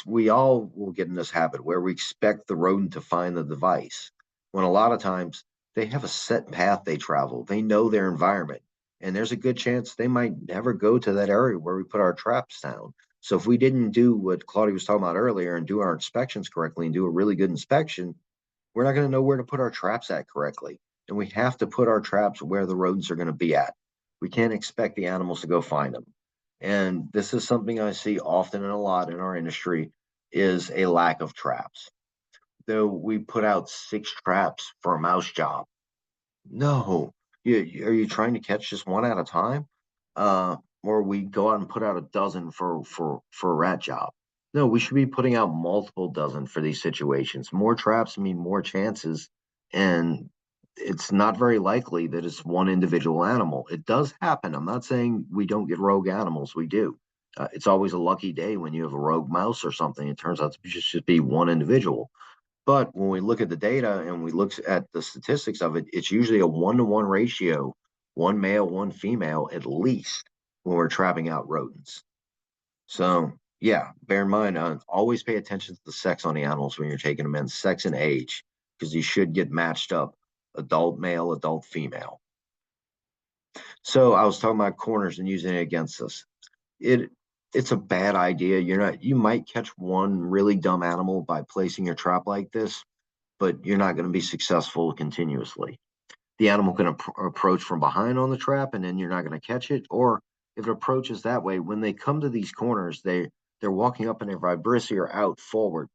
we all will get in this habit where we expect the rodent to find the device when a lot of times they have a set path they travel. They know their environment, and there's a good chance they might never go to that area where we put our traps down. So if we didn't do what Claudia was talking about earlier and do our inspections correctly and do a really good inspection, we're not going to know where to put our traps at correctly. And we have to put our traps where the rodents are going to be at. We can't expect the animals to go find them. And this is something I see often and a lot in our industry is a lack of traps. Though we put out 6 traps for a mouse job. No, are you trying to catch just one at a time? Or we go out and put out a dozen for a rat job. No, we should be putting out multiple dozen for these situations. More traps mean more chances, and it's not very likely that it's one individual animal. It does happen. I'm not saying we don't get rogue animals. We do. It's always a lucky day when you have a rogue mouse or something. It turns out to just be one individual. But when we look at the data and we look at the statistics of it, it's usually a 1-to-1 ratio, one male, one female, at least when we're trapping out rodents. So yeah, bear in mind, always pay attention to the sex on the animals when you're taking them in, sex and age, because you should get matched up, adult male, adult female. So I was talking about corners and using it against us. It's a bad idea. You might catch one really dumb animal by placing your trap like this, but you're not going to be successful continuously. The animal can approach from behind on the trap, and then you're not going to catch it. Or if it approaches that way, when they come to these corners, they're walking up in their vibrissae or out forward,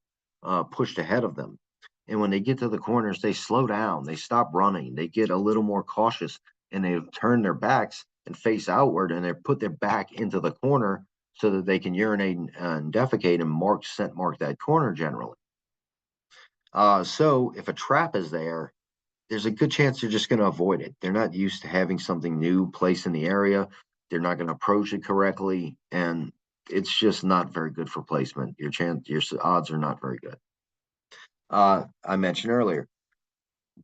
pushed ahead of them. And when they get to the corners, they slow down, they stop running, they get a little more cautious, and they turn their backs and face outward, and they put their back into the corner so that they can urinate and defecate and scent mark that corner generally. So if a trap is there, there's a good chance they're just going to avoid it. They're not used to having something new placed in the area. They're not going to approach it correctly, and it's just not very good for placement. Your odds are not very good. I mentioned earlier,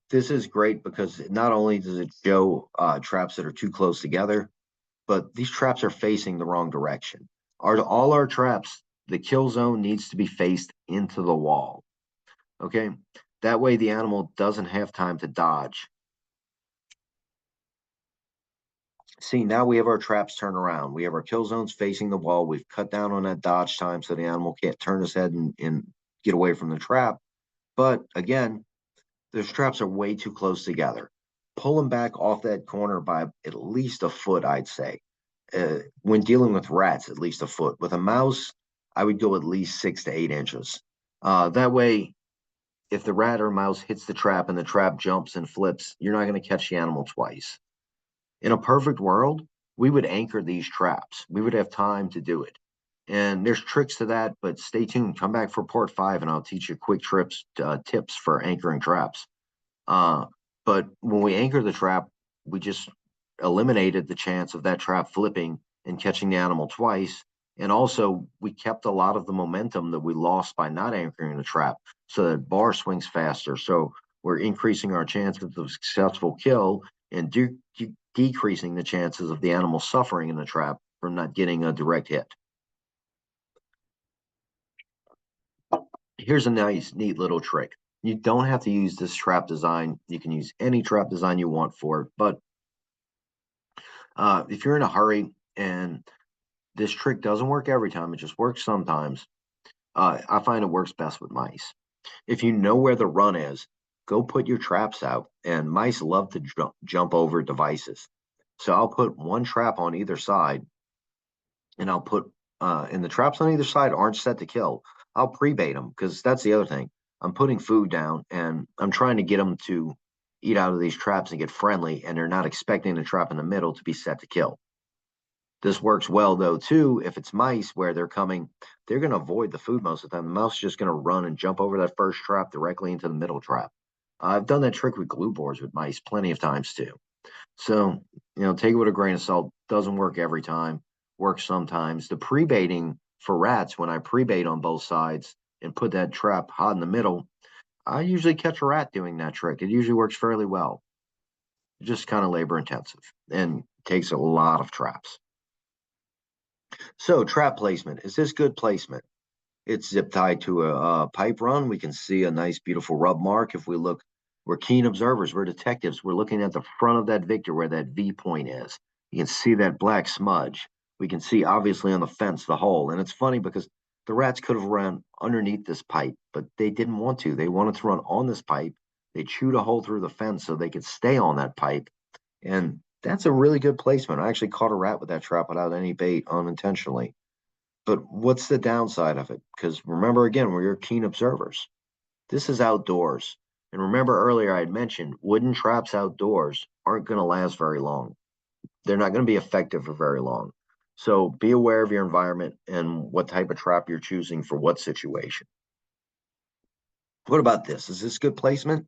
this is great because not only does it show traps that are too close together, but these traps are facing the wrong direction. All our traps, the kill zone needs to be faced into the wall. Okay, that way the animal doesn't have time to dodge. See, now we have our traps turned around. We have our kill zones facing the wall. We've cut down on that dodge time so the animal can't turn his head and get away from the trap. But again, those traps are way too close together. Pull them back off that corner by at least a foot, I'd say. When dealing with rats, at least a foot. With a mouse, I would go at least 6 to 8 inches. That way, if the rat or mouse hits the trap and the trap jumps and flips, you're not going to catch the animal twice. In a perfect world, we would anchor these traps. We would have time to do it. And there's tricks to that, but stay tuned. Come back for part 5 and I'll teach you quick tips for anchoring traps. Uh, but when we anchor the trap, we just eliminated the chance of that trap flipping and catching the animal twice. And also, we kept a lot of the momentum that we lost by not anchoring the trap so that bar swings faster. So we're increasing our chances of successful kill and decreasing the chances of the animal suffering in the trap from not getting a direct hit. Here's a nice, neat little trick. You don't have to use this trap design. You can use any trap design you want for it. But if you're in a hurry and this trick doesn't work every time, it just works sometimes. I find it works best with mice. If you know where the run is, go put your traps out. And mice love to jump over devices. So I'll put one trap on either side, and I'll put and the traps on either side aren't set to kill. I'll pre-bait them because that's the other thing. I'm putting food down and I'm trying to get them to eat out of these traps and get friendly, and they're not expecting the trap in the middle to be set to kill. This works well though too if it's mice where they're coming, they're going to avoid the food most of the time. The mouse is just going to run and jump over that first trap directly into the middle trap. I've done that trick with glue boards with mice plenty of times too. So, take it with a grain of salt. Doesn't work every time, works sometimes. The pre-baiting for rats, when I pre-bait on both sides and put that trap hot in the middle, I usually catch a rat doing that trick. It usually works fairly well. Just kind of labor intensive and takes a lot of traps. So, trap placement. Is this good placement? It's zip tied to a pipe run. We can see a nice, beautiful rub mark. If we look, we're keen observers. We're detectives. We're looking at the front of that victor where that V point is. You can see that black smudge. We can see, obviously, on the fence, the hole. And it's funny because the rats could have run underneath this pipe, but they didn't want to. They wanted to run on this pipe. They chewed a hole through the fence so they could stay on that pipe. And that's a really good placement. I actually caught a rat with that trap without any bait unintentionally. But what's the downside of it? Because remember, again, we're keen observers. This is outdoors. And remember earlier I had mentioned wooden traps outdoors aren't going to last very long. They're not going to be effective for very long. So be aware of your environment and what type of trap you're choosing for what situation. What about this? Is this good placement?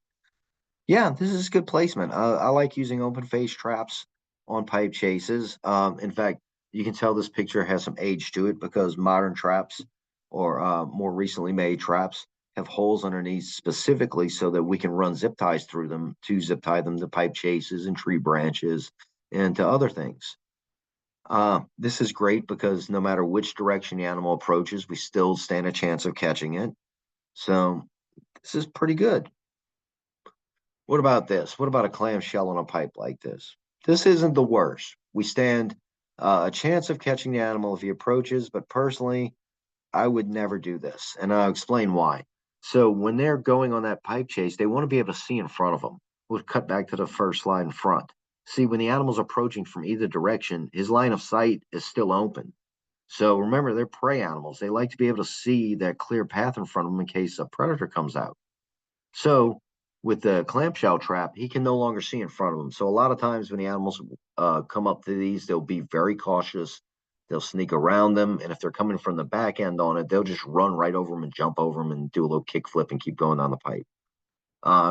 Yeah, this is good placement. I like using open face traps on pipe chases. In fact, you can tell this picture has some age to it because modern traps or more recently made traps have holes underneath specifically so that we can run zip ties through them to zip tie them to pipe chases and tree branches and to other things. This is great because no matter which direction the animal approaches, we still stand a chance of catching it. So this is pretty good. What about this? What about a clamshell on a pipe like this? This isn't the worst. We stand a chance of catching the animal if he approaches, but personally, I would never do this. And I'll explain why. So when they're going on that pipe chase, they want to be able to see in front of them. We'll cut back to the first slide in front. See, when the animal's approaching from either direction, his line of sight is still open. So remember, they're prey animals. They like to be able to see that clear path in front of them in case a predator comes out. So with the clamshell trap, he can no longer see in front of him. So a lot of times when the animals come up to these, they'll be very cautious. They'll sneak around them. And if they're coming from the back end on it, they'll just run right over them and jump over them and do a little kick flip and keep going down the pipe.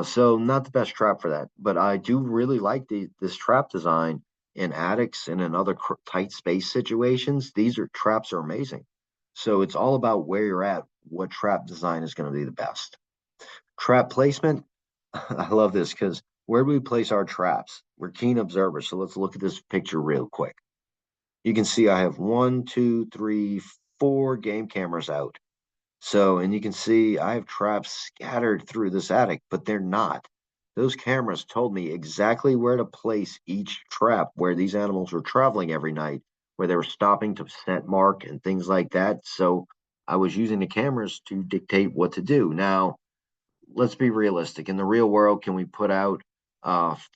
So not the best trap for that. But I do really like this trap design in attics and in other tight space situations. These traps are amazing. So it's all about where you're at, what trap design is going to be the best. Trap placement, I love this because where do we place our traps? We're keen observers. So let's look at this picture real quick. You can see I have 1, 2, 3, 4 game cameras out. So, and you can see I have traps scattered through this attic, but they're not. Those cameras told me exactly where to place each trap, where these animals were traveling every night, where they were stopping to scent mark and things like that. So I was using the cameras to dictate what to do. Now, let's be realistic. In the real world, can we put out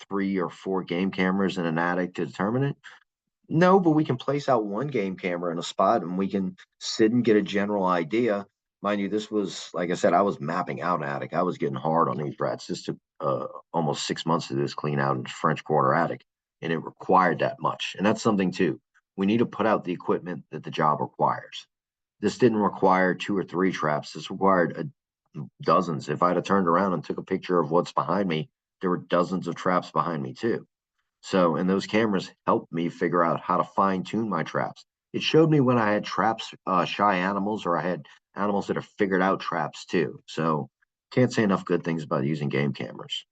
3 or 4 game cameras in an attic to determine it? No, but we can place out one game camera in a spot and we can sit and get a general idea. Mind you, this was, like I said, I was mapping out an attic. I was getting hard on these rats. This took almost 6 months to do this clean out in French Quarter attic, and it required that much. And that's something too. We need to put out the equipment that the job requires. This didn't require 2 or 3 traps. This required dozens. If I'd have turned around and took a picture of what's behind me, there were dozens of traps behind me too. So, and those cameras helped me figure out how to fine tune my traps. It showed me when I had traps, shy animals, or I had animals that have figured out traps too. So, can't say enough good things about using game cameras.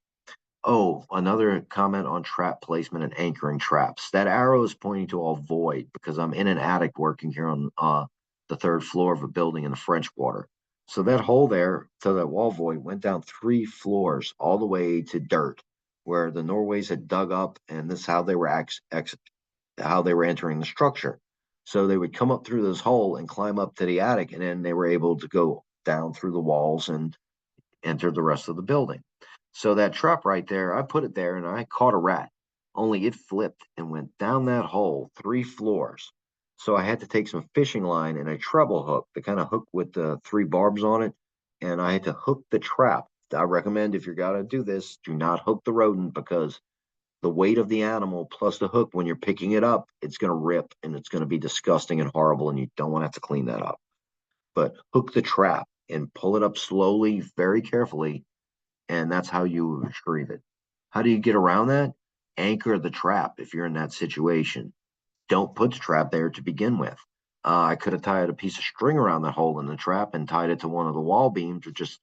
Oh, another comment on trap placement and anchoring traps. That arrow is pointing to a void because I'm in an attic working here on the 3rd floor of a building in the French Quarter. So that hole there to that wall void went down 3 floors all the way to dirt, where the Norways had dug up, and this is how they were how they were entering the structure. So they would come up through this hole and climb up to the attic, and then they were able to go down through the walls and enter the rest of the building. So that trap right there, I put it there and I caught a rat. Only it flipped and went down that hole 3 floors. So I had to take some fishing line and a treble hook, the kind of hook with the 3 barbs on it, and I had to hook the trap. I recommend if you're gonna do this, do not hook the rodent because the weight of the animal plus the hook, when you're picking it up, it's gonna rip and it's gonna be disgusting and horrible, and you don't want to have to clean that up. But hook the trap and pull it up slowly, very carefully, and that's how you retrieve it. How do you get around that? Anchor the trap if you're in that situation. Don't put the trap there to begin with. I could have tied a piece of string around the hole in the trap and tied it to one of the wall beams, or just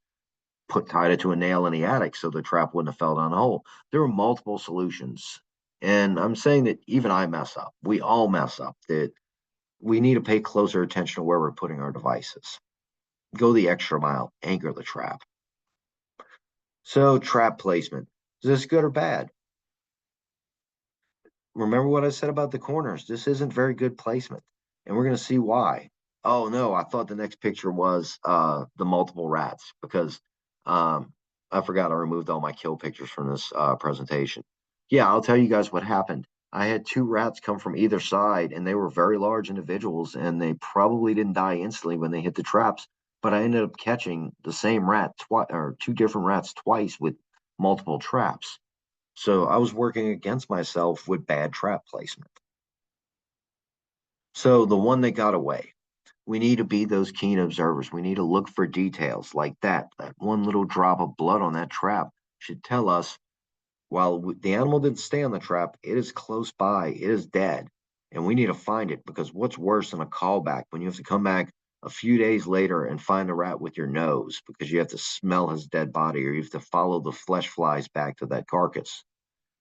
tied it to a nail in the attic so the trap wouldn't have fell down the hole. There are multiple solutions. And I'm saying that even I mess up. We all mess up. That we need to pay closer attention to where we're putting our devices. Go the extra mile, anchor the trap. So, trap placement. Is this good or bad? Remember what I said about the corners. This isn't very good placement, and we're going to see why. Oh no, I thought the next picture was the multiple rats because um, I forgot I removed all my kill pictures from this presentation. Yeah, I'll tell you guys what happened. I had 2 rats come from either side, and they were very large individuals, and they probably didn't die instantly when they hit the traps. But I ended up catching the same rat twice, or 2 different rats twice with multiple traps. So I was working against myself with bad trap placement. So the one that got away, we need to be those keen observers. We need to look for details like that. That one little drop of blood on that trap should tell us while the animal didn't stay on the trap, it is close by, it is dead. And we need to find it because what's worse than a callback when you have to come back a few days later and find the rat with your nose because you have to smell his dead body or you have to follow the flesh flies back to that carcass.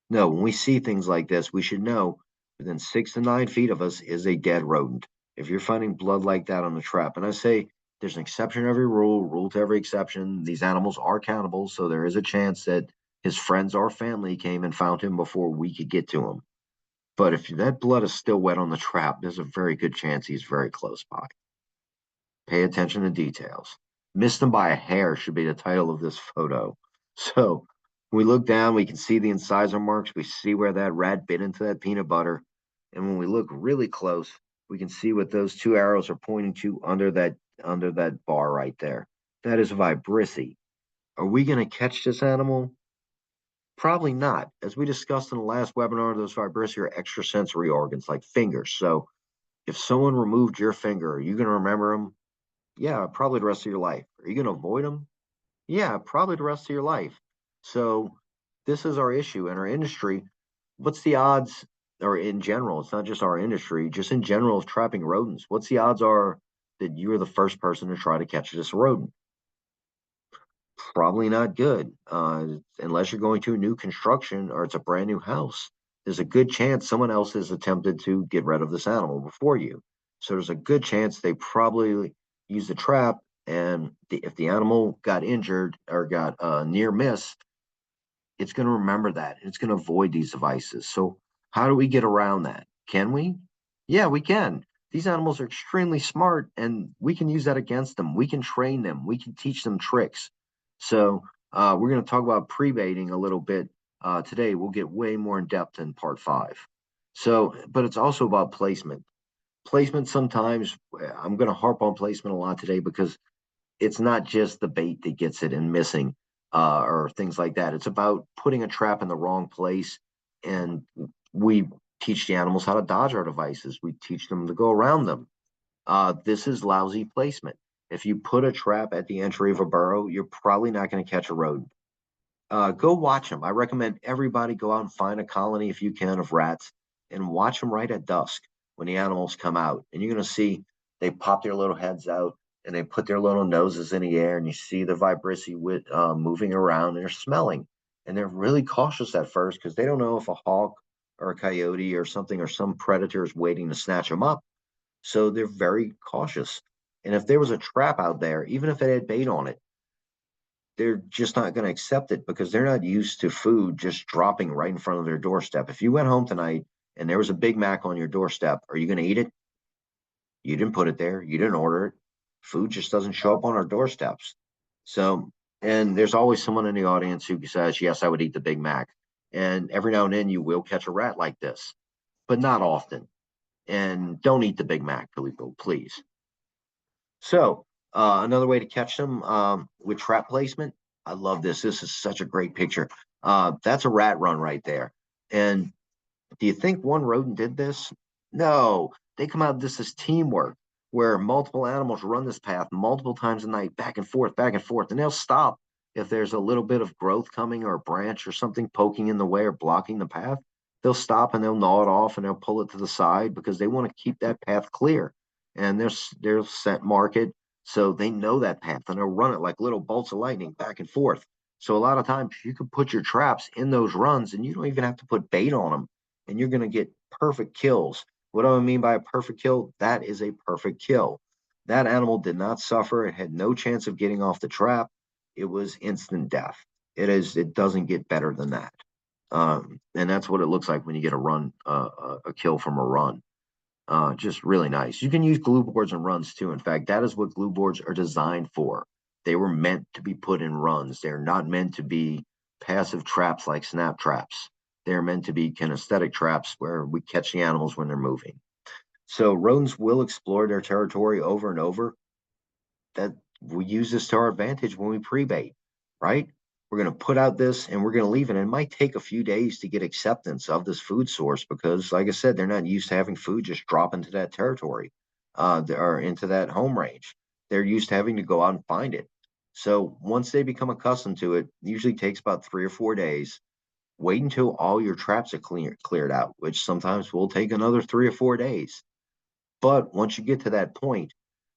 No, when we see things like this, we should know within 6 to 9 feet of us is a dead rodent. If you're finding blood like that on the trap, and I say there's an exception to every rule, rule to every exception. These animals are cannibals, so there is a chance that his friends or family came and found him before we could get to him. But if that blood is still wet on the trap, there's a very good chance he's very close by. Pay attention to details. Missed them by a hair should be the title of this photo. So we look down, we can see the incisor marks. We see where that rat bit into that peanut butter. And when we look really close, we can see what those 2 arrows are pointing to under that bar right there. That is vibrissae. Are we going to catch this animal? Probably not. As we discussed in the last webinar, those vibrissae are extrasensory organs like fingers. So if someone removed your finger, are you going to remember them? Yeah, probably the rest of your life. Are you going to avoid them? Yeah, probably the rest of your life. So this is our issue in our industry. What's the odds, or in general, it's not just our industry, just in general of trapping rodents, what's the odds are that you're the first person to try to catch this rodent? Probably not good, unless you're going to a new construction or it's a brand new house. There's a good chance someone else has attempted to get rid of this animal before you. So there's a good chance they probably used a trap, and if the animal got injured or got a near miss, it's going to remember that. And it's going to avoid these devices. So how do we get around that? Can we? Yeah, we can. These animals are extremely smart, and we can use that against them. We can train them. We can teach them tricks. So we're going to talk about pre-baiting a little bit today. We'll get way more in depth in part 5. So, but it's also about placement. Placement sometimes, I'm going to harp on placement a lot today because it's not just the bait that gets it and missing or things like that. It's about putting a trap in the wrong place. And we teach the animals how to dodge our devices. We teach them to go around them. This is lousy placement. If you put a trap at the entry of a burrow, you're probably not going to catch a rodent. Go watch them. I recommend everybody go out and find a colony if you can of rats and watch them right at dusk when the animals come out. And you're going to see they pop their little heads out and they put their little noses in the air, and you see the vibrissae moving around, and they're smelling. And they're really cautious at first because they don't know if a hawk or a coyote or something or some predator is waiting to snatch them up. So they're very cautious. And if there was a trap out there, even if it had bait on it, they're just not going to accept it because they're not used to food just dropping right in front of their doorstep. If you went home tonight and there was a Big Mac on your doorstep, are you going to eat it? You didn't put it there. You didn't order it. Food just doesn't show up on our doorsteps. So, and there's always someone in the audience who says, yes, I would eat the Big Mac. And every now and then you will catch a rat like this, but not often. And don't eat the Big Mac, Filippo, please. So, another way to catch them with trap placement. I love this. This is such a great picture. That's a rat run right there. And do you think one rodent did this? No, they come out. This is teamwork where multiple animals run this path multiple times a night, back and forth, and they'll stop if there's a little bit of growth coming or a branch or something poking in the way or blocking the path. They'll stop and they'll gnaw it off and they'll pull it to the side because they want to keep that path clear. And they're set market, so they know that path and they'll run it like little bolts of lightning back and forth. So a lot of times you can put your traps in those runs and you don't even have to put bait on them, and you're going to get perfect kills. What do I mean by a perfect kill? That is a perfect kill. That animal did not suffer. It had no chance of getting off the trap. It was instant death. It doesn't get better than that. And that's what it looks like when you get a run, a kill from a run. Just really nice. You can use glue boards and runs too. In fact, that is what glue boards are designed for. They were meant to be put in runs. They're not meant to be passive traps like snap traps. They're meant to be kinesthetic traps where we catch the animals when they're moving. So rodents will explore their territory over and over. That we use this to our advantage when we pre-bait, right? We're going to put out this and we're going to leave it. And it might take a few days to get acceptance of this food source because, like I said, they're not used to having food just drop into that territory or into that home range. They're used to having to go out and find it. So once they become accustomed to it, it usually takes about 3 or 4 days. Wait until all your traps are cleared out, which sometimes will take another 3 or 4 days. But once you get to that point,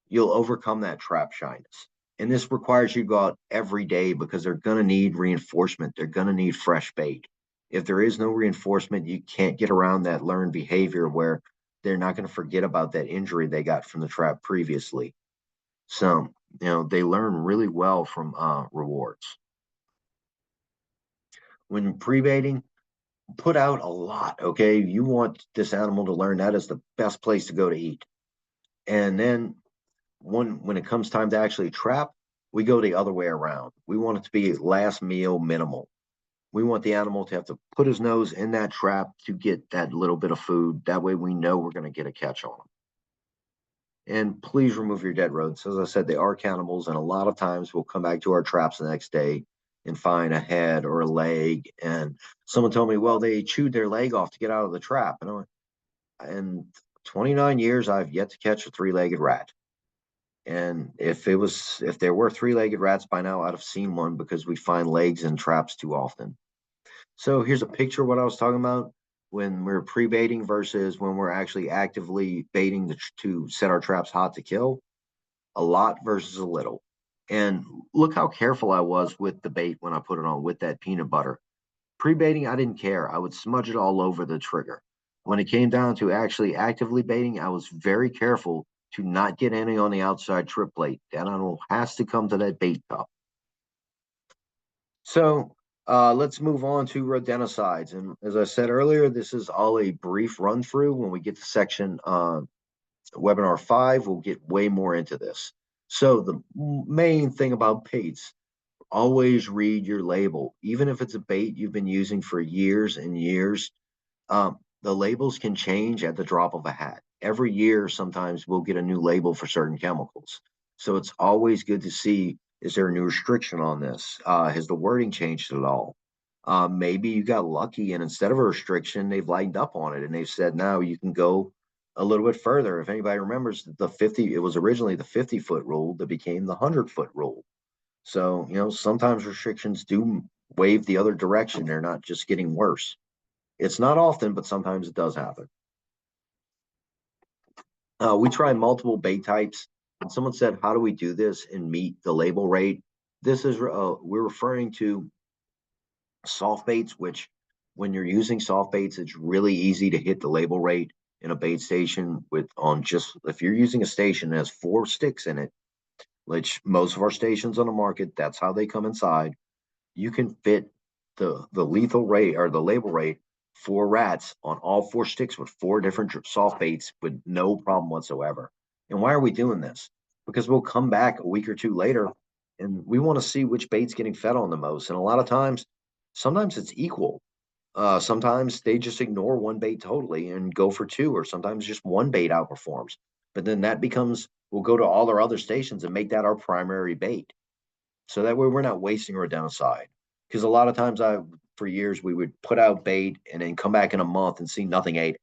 you'll overcome that trap shyness. And this requires you to go out every day because they're going to need reinforcement. They're going to need fresh bait. If there is no reinforcement, you can't get around that learned behavior where they're not going to forget about that injury they got from the trap previously. So, they learn really well from rewards. When pre-baiting, put out a lot, okay? You want this animal to learn that is the best place to go to eat. And then when it comes time to actually trap, we go the other way around. We want it to be last meal minimal. We want the animal to have to put his nose in that trap to get that little bit of food. That way we know we're going to get a catch on them. And please remove your dead rodents. As I said, they are cannibals, and a lot of times we'll come back to our traps the next day and find a head or a leg. And someone told me, well, they chewed their leg off to get out of the trap. And in 29 years, I've yet to catch a 3-legged rat. And if there were 3-legged rats by now, I'd have seen one because we find legs in traps too often. So here's a picture of what I was talking about when we're pre-baiting versus when we're actually actively baiting to set our traps hot to kill. A lot versus a little. And look how careful I was with the bait when I put it on with that peanut butter. Pre-baiting, I didn't care. I would smudge it all over the trigger. When it came down to actually actively baiting, I was very careful to not get any on the outside trip plate. That animal has to come to that bait cup. So Let's move on to rodenticides. And as I said earlier, this is all a brief run through. When we get to section webinar 5, we'll get way more into this. So the main thing about baits, always read your label. Even if it's a bait you've been using for years and years, the labels can change at the drop of a hat. Every year, sometimes we'll get a new label for certain chemicals. So it's always good to see, is there a new restriction on this? Has the wording changed at all? Maybe you got lucky and instead of a restriction, they've lightened up on it and they've said, now you can go a little bit further. If anybody remembers the 50, it was originally the 50-foot rule that became the 100-foot rule. So, sometimes restrictions do wave the other direction. They're not just getting worse. It's not often, but sometimes it does happen. We try multiple bait types. And someone said, how do we do this and meet the label rate? This is, we're referring to soft baits, which when you're using soft baits, it's really easy to hit the label rate in a bait station if you're using a station that has 4 sticks in it, which most of our stations on the market, that's how they come inside. You can fit the lethal rate or the label rate for rats on all 4 sticks with 4 different soft baits with no problem whatsoever. And why are we doing this? Because we'll come back a week or 2 later and we want to see which bait's getting fed on the most. And a lot of times, sometimes it's equal. Sometimes they just ignore one bait totally and go for 2, or sometimes just one bait outperforms. But then that becomes, we'll go to all our other stations and make that our primary bait. So that way we're not wasting rodenticide. Because a lot of times for years, we would put out bait and then come back in a month and see nothing ate it.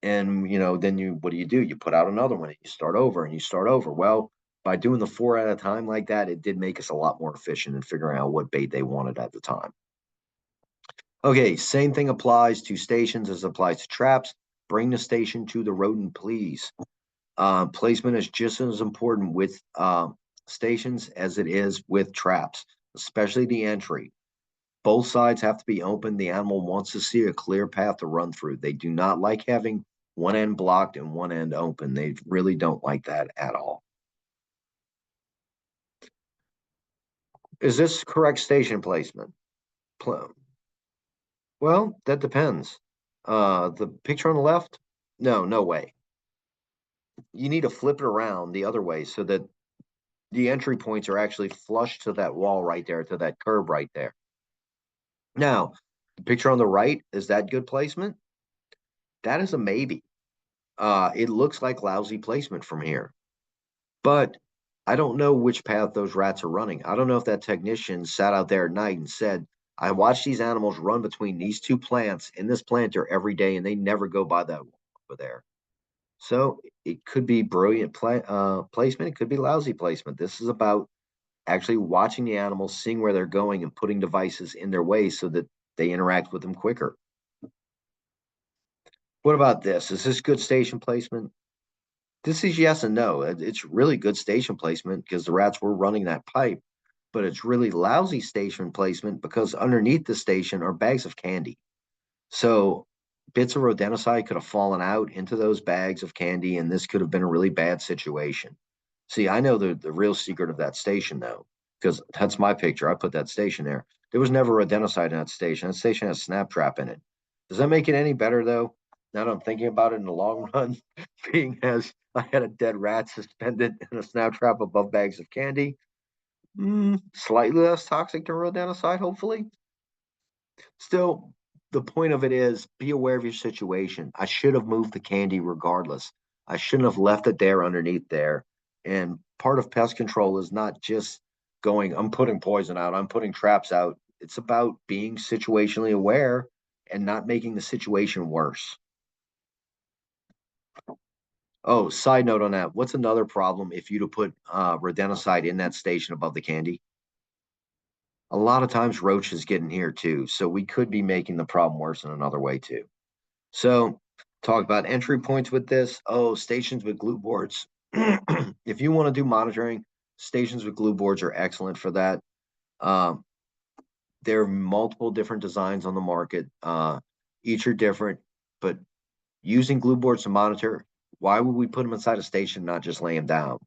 And, then what do? You put out another one and you start over and you start over. Well, by doing the 4 at a time like that, it did make us a lot more efficient in figuring out what bait they wanted at the time. Okay, same thing applies to stations as applies to traps. Bring the station to the rodent, please. Placement is just as important with stations as it is with traps, especially the entry. Both sides have to be open. The animal wants to see a clear path to run through. They do not like having one end blocked and one end open. They really don't like that at all. Is this correct station placement? Well, that depends. The picture on the left? No way. You need to flip it around the other way so that the entry points are actually flush to that wall right there, to that curb right there. Now, the picture on the right, is that good placement? That is a maybe. It looks like lousy placement from here. But I don't know which path those rats are running. I don't know if that technician sat out there at night and said, I watch these animals run between these 2 plants in this planter every day, and they never go by that over there. So it could be brilliant placement. It could be lousy placement. This is about actually watching the animals, seeing where they're going, and putting devices in their way so that they interact with them quicker. What about this? Is this good station placement? This is yes and no. It's really good station placement because the rats were running that pipe, but it's really lousy station placement because underneath the station are bags of candy. So bits of rodenticide could have fallen out into those bags of candy, and this could have been a really bad situation. See, I know the real secret of that station, though, because that's my picture. I put that station there. There was never rodenticide in that station. That station has snap trap in it. Does that make it any better, though? Now that I'm thinking about it in the long run, being as I had a dead rat suspended in a snap trap above bags of candy, slightly less toxic than rodenticide, hopefully. Still, the point of it is be aware of your situation. I should have moved the candy regardless. I shouldn't have left it there underneath there. And part of pest control is not just going, I'm putting poison out, I'm putting traps out. It's about being situationally aware and not making the situation worse. Oh, side note on that. What's another problem if you to put rodenticide in that station above the candy? A lot of times roaches get in here too. So we could be making the problem worse in another way too. So talk about entry points with this. Oh, stations with glue boards. If you want to do monitoring, stations with glue boards are excellent for that. There are multiple different designs on the market. Each are different, but using glue boards to monitor, why would we put them inside a station, not just lay them down?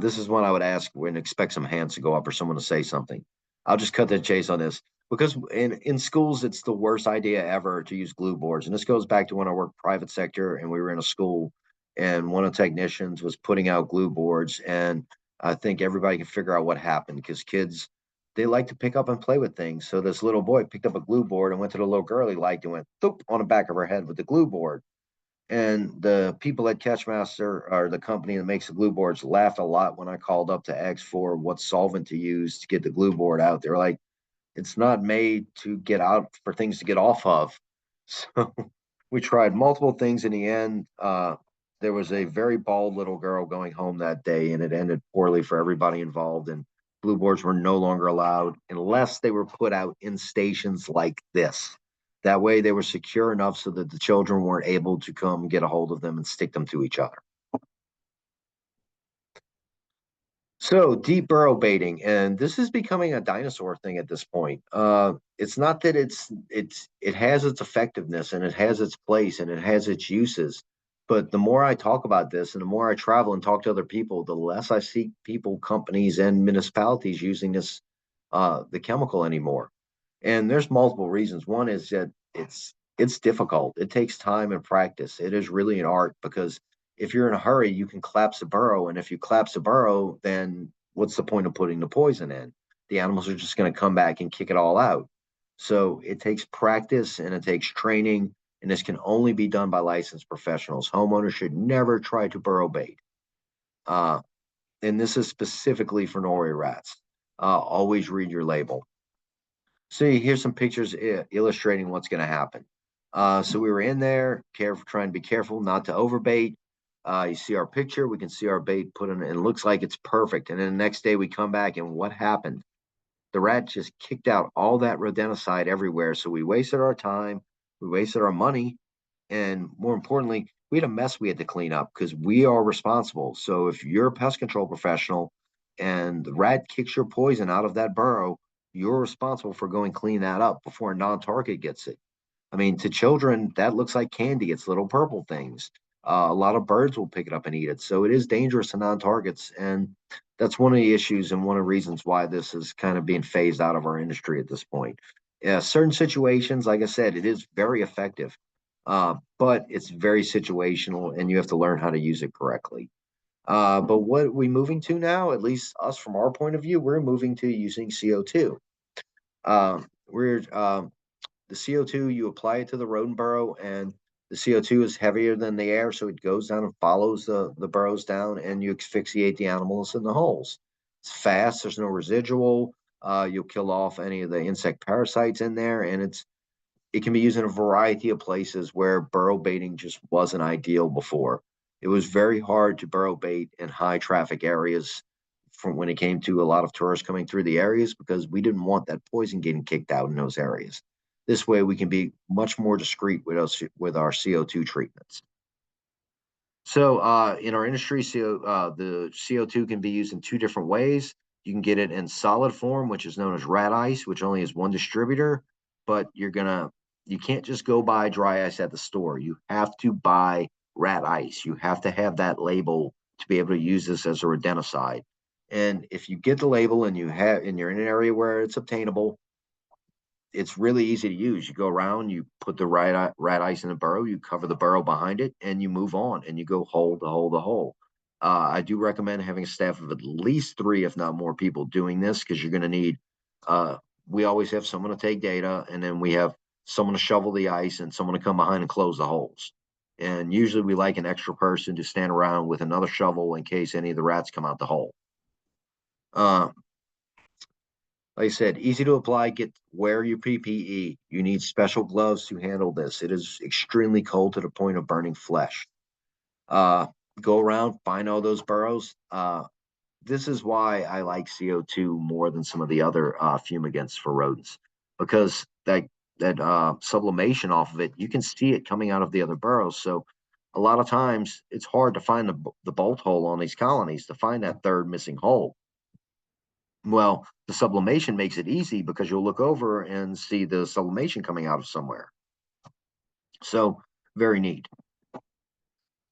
This is one I would ask and expect some hands to go up or someone to say something. I'll just cut to the chase on this because in schools it's the worst idea ever to use glue boards. And this goes back to when I worked private sector and we were in a school and one of the technicians was putting out glue boards, and I think everybody can figure out what happened because kids, they like to pick up and play with things. So this little boy picked up a glue board and went to the little girl he liked and went thoop on the back of her head with the glue board. And the people at Catchmaster, or the company that makes the glue boards, laughed a lot when I called up to ask for what solvent to use to get the glue board out. They're like, it's not made to get out for things to get off of. So we tried multiple things. In the end, there was a very bald little girl going home that day, and it ended poorly for everybody involved. And blue boards were no longer allowed unless they were put out in stations like this. That way, they were secure enough so that the children weren't able to come get a hold of them and stick them to each other. So deep burrow baiting, and this is becoming a dinosaur thing at this point. It's not that it has its effectiveness and it has its place and it has its uses, but the more I talk about this and the more I travel and talk to other people, the less I see people, companies, and municipalities using the chemical anymore. And there's multiple reasons. One is that it's difficult. It takes time and practice. It is really an art because if you're in a hurry, you can collapse the burrow. And if you collapse the burrow, then what's the point of putting the poison in? The animals are just going to come back and kick it all out. So it takes practice and it takes training. And this can only be done by licensed professionals. Homeowners should never try to burrow bait. And this is specifically for Norway rats. Always read your label. See, here's some pictures illustrating what's going to happen. So we were in there, trying to be careful not to overbait. You see our picture, we can see our bait put in, and it looks like it's perfect. And then the next day we come back, and what happened? The rat just kicked out all that rodenticide everywhere. So we wasted our time, we wasted our money, and more importantly, we had a mess we had to clean up because we are responsible. So if you're a pest control professional and the rat kicks your poison out of that burrow, you're responsible for going clean that up before a non-target gets it. I mean, to children, that looks like candy. It's little purple things. A lot of birds will pick it up and eat it. So it is dangerous to non-targets. And that's one of the issues and one of the reasons why this is kind of being phased out of our industry at this point. Certain situations, like I said, it is very effective, but it's very situational and you have to learn how to use it correctly. But what are we moving to now, at least us from our point of view, we're moving to using CO2. We're The CO2, you apply it to the rodent burrow, and the CO2 is heavier than the air, so it goes down and follows the burrows down, and you asphyxiate the animals in the holes. It's fast, there's no residual. You'll kill off any of the insect parasites in there, and it can be used in a variety of places where burrow baiting just wasn't ideal before. It was very hard to burrow bait in high traffic areas from when it came to a lot of tourists coming through the areas because we didn't want that poison getting kicked out in those areas. This way we can be much more discreet with our CO2 treatments. So in our industry, the CO2 can be used in two different ways. You can get it in solid form, which is known as rat ice, which only has one distributor, but you can't just go buy dry ice at the store. You have to buy rat ice. You have to have that label to be able to use this as a rodenticide. And if you get the label and you're in an area where it's obtainable, it's really easy to use. You go around, you put the rat ice in the burrow, you cover the burrow behind it, and you move on and you go hole to hole to hole. I do recommend having a staff of at least 3, if not more people doing this because you're going to need, we always have someone to take data and then we have someone to shovel the ice and someone to come behind and close the holes. And usually we like an extra person to stand around with another shovel in case any of the rats come out the hole. Like I said, easy to apply. Wear your PPE. You need special gloves to handle this. It is extremely cold to the point of burning flesh. Go around, find all those burrows. This is why I like CO2 more than some of the other fumigants for rodents, because that sublimation off of it, you can see it coming out of the other burrows. So a lot of times it's hard to find the bolt hole on these colonies to find that third missing hole. Well, the sublimation makes it easy because you'll look over and see the sublimation coming out of somewhere. So very neat.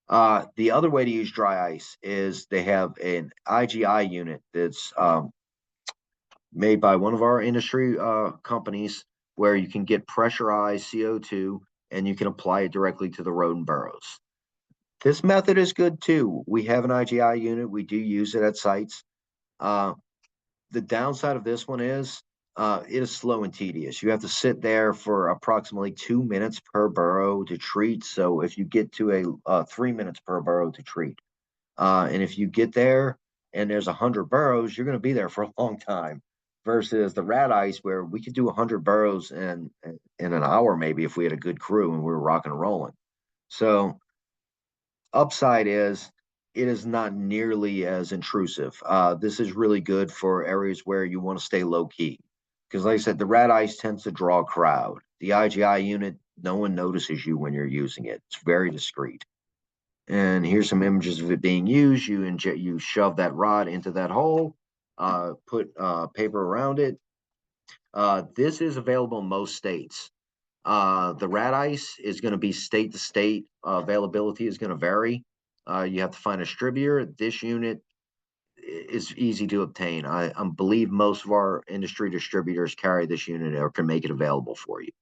The other way to use dry ice is they have an IGI unit that's made by one of our industry companies where you can get pressurized CO2 and you can apply it directly to the rodent burrows. This method is good too. We have an IGI unit. We do use it at sites. Uh, the downside of this one is it is slow and tedious. You have to sit there for approximately 2 minutes per burrow to treat. So if you get to a 3 minutes per burrow to treat, and if you get there and there's 100 burrows, you're going to be there for a long time. Versus the rat ice, where we could do 100 burrows in an hour, maybe if we had a good crew and we were rocking and rolling. So upside is it is not nearly as intrusive. This is really good for areas where you want to stay low key. Because, like I said, the rat ice tends to draw a crowd. The IGI unit, no one notices you when you're using it. It's very discreet. And here's some images of it being used. You shove that rod into that hole, put paper around it. This is available in most states. The rat ice is going to be state to state. Availability is going to vary. You have to find a distributor. This unit is easy to obtain. I believe most of our industry distributors carry this unit or can make it available for you.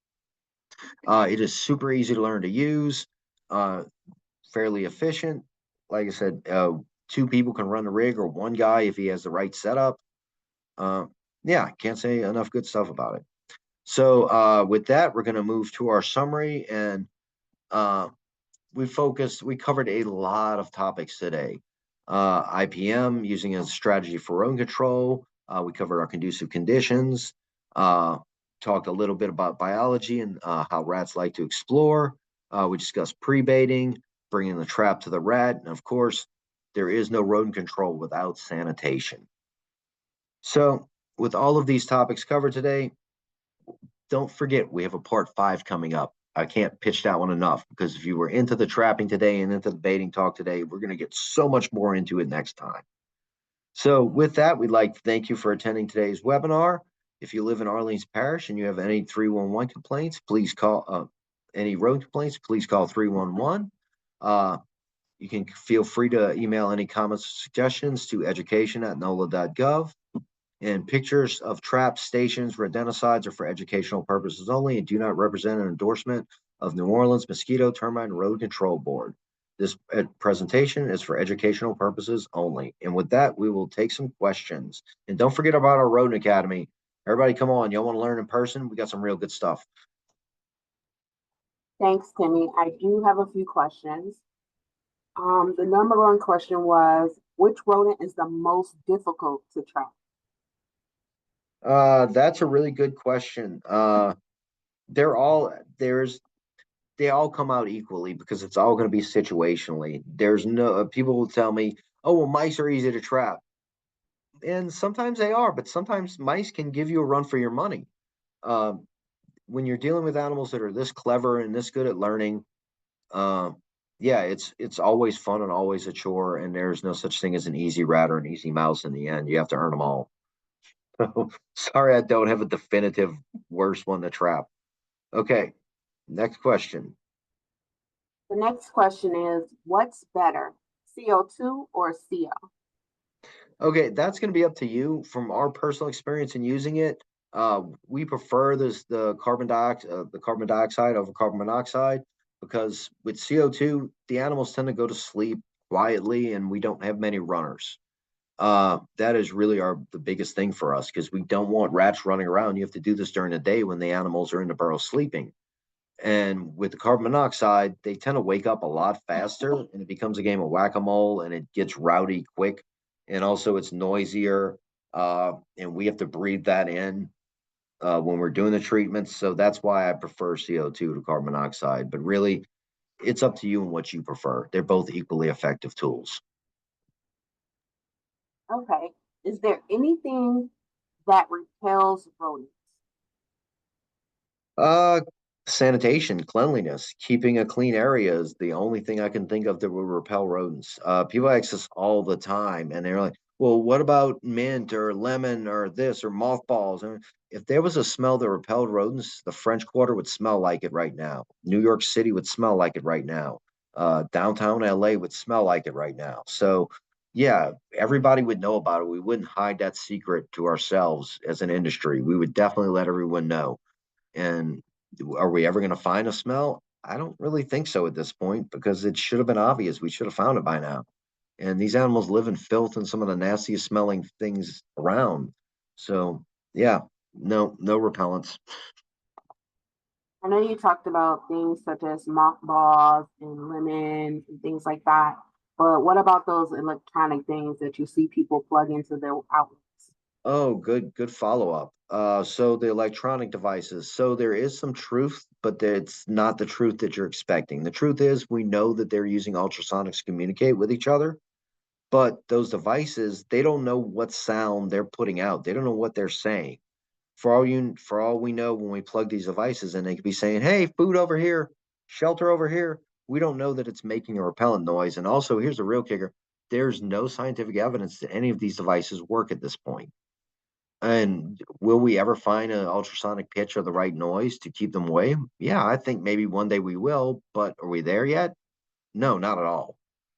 It is super easy to learn to use, fairly efficient. Like I said, two people can run the rig or one guy if he has the right setup. Yeah, can't say enough good stuff about it. So with that, we're going to move to our summary, and we covered a lot of topics today. IPM, using as a strategy for rodent control. We covered our conducive conditions, talked a little bit about biology and how rats like to explore. We discussed pre-baiting, bringing the trap to the rat, and of course, there is no rodent control without sanitation. So with all of these topics covered today, don't forget, we have a part 5 coming up. I can't pitch that one enough, because if you were into the trapping today and into the baiting talk today, we're going to get so much more into it next time. So with that, we'd like to thank you for attending today's webinar. If you live in Orleans Parish and you have any 311 complaints, please call any road complaints, please call 311. You can feel free to email any comments or suggestions to education@nola.gov. And pictures of traps, stations, rodenticides are for educational purposes only and do not represent an endorsement of New Orleans Mosquito, Termite, and Rodent Control Board. This presentation is for educational purposes only. And with that, we will take some questions. And don't forget about our Rodent Academy. Everybody, come on. Y'all want to learn in person? We got some real good stuff. Thanks, Timmy. I do have a few questions. The number one question was, which rodent is the most difficult to trap? That's a really good question. They all come out equally because it's all going to be situationally. There's no people will tell me, oh, well, mice are easy to trap. And sometimes they are, but sometimes mice can give you a run for your money. When you're dealing with animals that are this clever and this good at learning, yeah, it's always fun and always a chore, and there's no such thing as an easy rat or an easy mouse in the end. You have to earn them all. So sorry, I don't have a definitive worst one to trap. Okay, next question. The next question is, what's better, CO2 or CO? Okay, that's going to be up to you. From our personal experience in using it, we prefer the carbon dioxide over carbon monoxide, because with CO2, the animals tend to go to sleep quietly and we don't have many runners. That is really the biggest thing for us, because we don't want rats running around. You have to do this during the day when the animals are in the burrow sleeping. And with the carbon monoxide, they tend to wake up a lot faster and it becomes a game of whack-a-mole and it gets rowdy quick. And also it's noisier. And we have to breathe that in when we're doing the treatments. So that's why I prefer CO2 to carbon monoxide. But really, it's up to you and what you prefer. They're both equally effective tools. Okay. Is there anything that repels rodents? Sanitation, cleanliness, keeping a clean area is the only thing I can think of that will repel rodents. People ask us all the time, and they're like, "Well, what about mint or lemon or this or mothballs?" And if there was a smell that repelled rodents, the French Quarter would smell like it right now. New York City would smell like it right now. Downtown LA would smell like it right now. So yeah, everybody would know about it. We wouldn't hide that secret to ourselves as an industry. We would definitely let everyone know. And are we ever going to find a smell? I don't really think so at this point because it should have been obvious. We should have found it by now. And these animals live in filth and some of the nastiest smelling things around. So yeah, no repellents. I know you talked about things such as mothballs and lemons and things like that, but what about those electronic things that you see people plug into their outlets? Oh, good follow up. So the electronic devices. So there is some truth, but it's not the truth that you're expecting. The truth is we know that they're using ultrasonics to communicate with each other, but those devices, they don't know what sound they're putting out. They don't know what they're saying. For all we know, when we plug these devices in, they could be saying, "Hey, food over here, shelter over here." We don't know that it's making a repellent noise. And also, here's the real kicker: there's no scientific evidence that any of these devices work at this point. And will we ever find an ultrasonic pitch or the right noise to keep them away? Yeah, I think maybe one day we will, but are we there yet? No, not at all.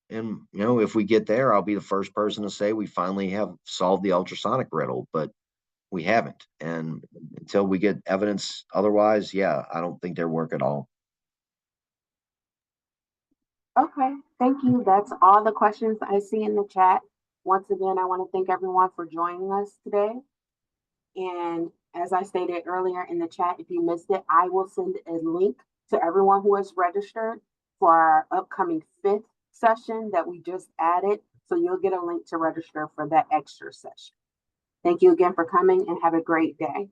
And if we get there, I'll be the first person to say we finally have solved the ultrasonic riddle, but we haven't. And until we get evidence otherwise, yeah, I don't think they work at all. Okay, thank you. That's all the questions I see in the chat. Once again, I want to thank everyone for joining us today. And as I stated earlier in the chat, if you missed it, I will send a link to everyone who has registered for our upcoming 5th session that we just added. So you'll get a link to register for that extra session. Thank you again for coming and have a great day.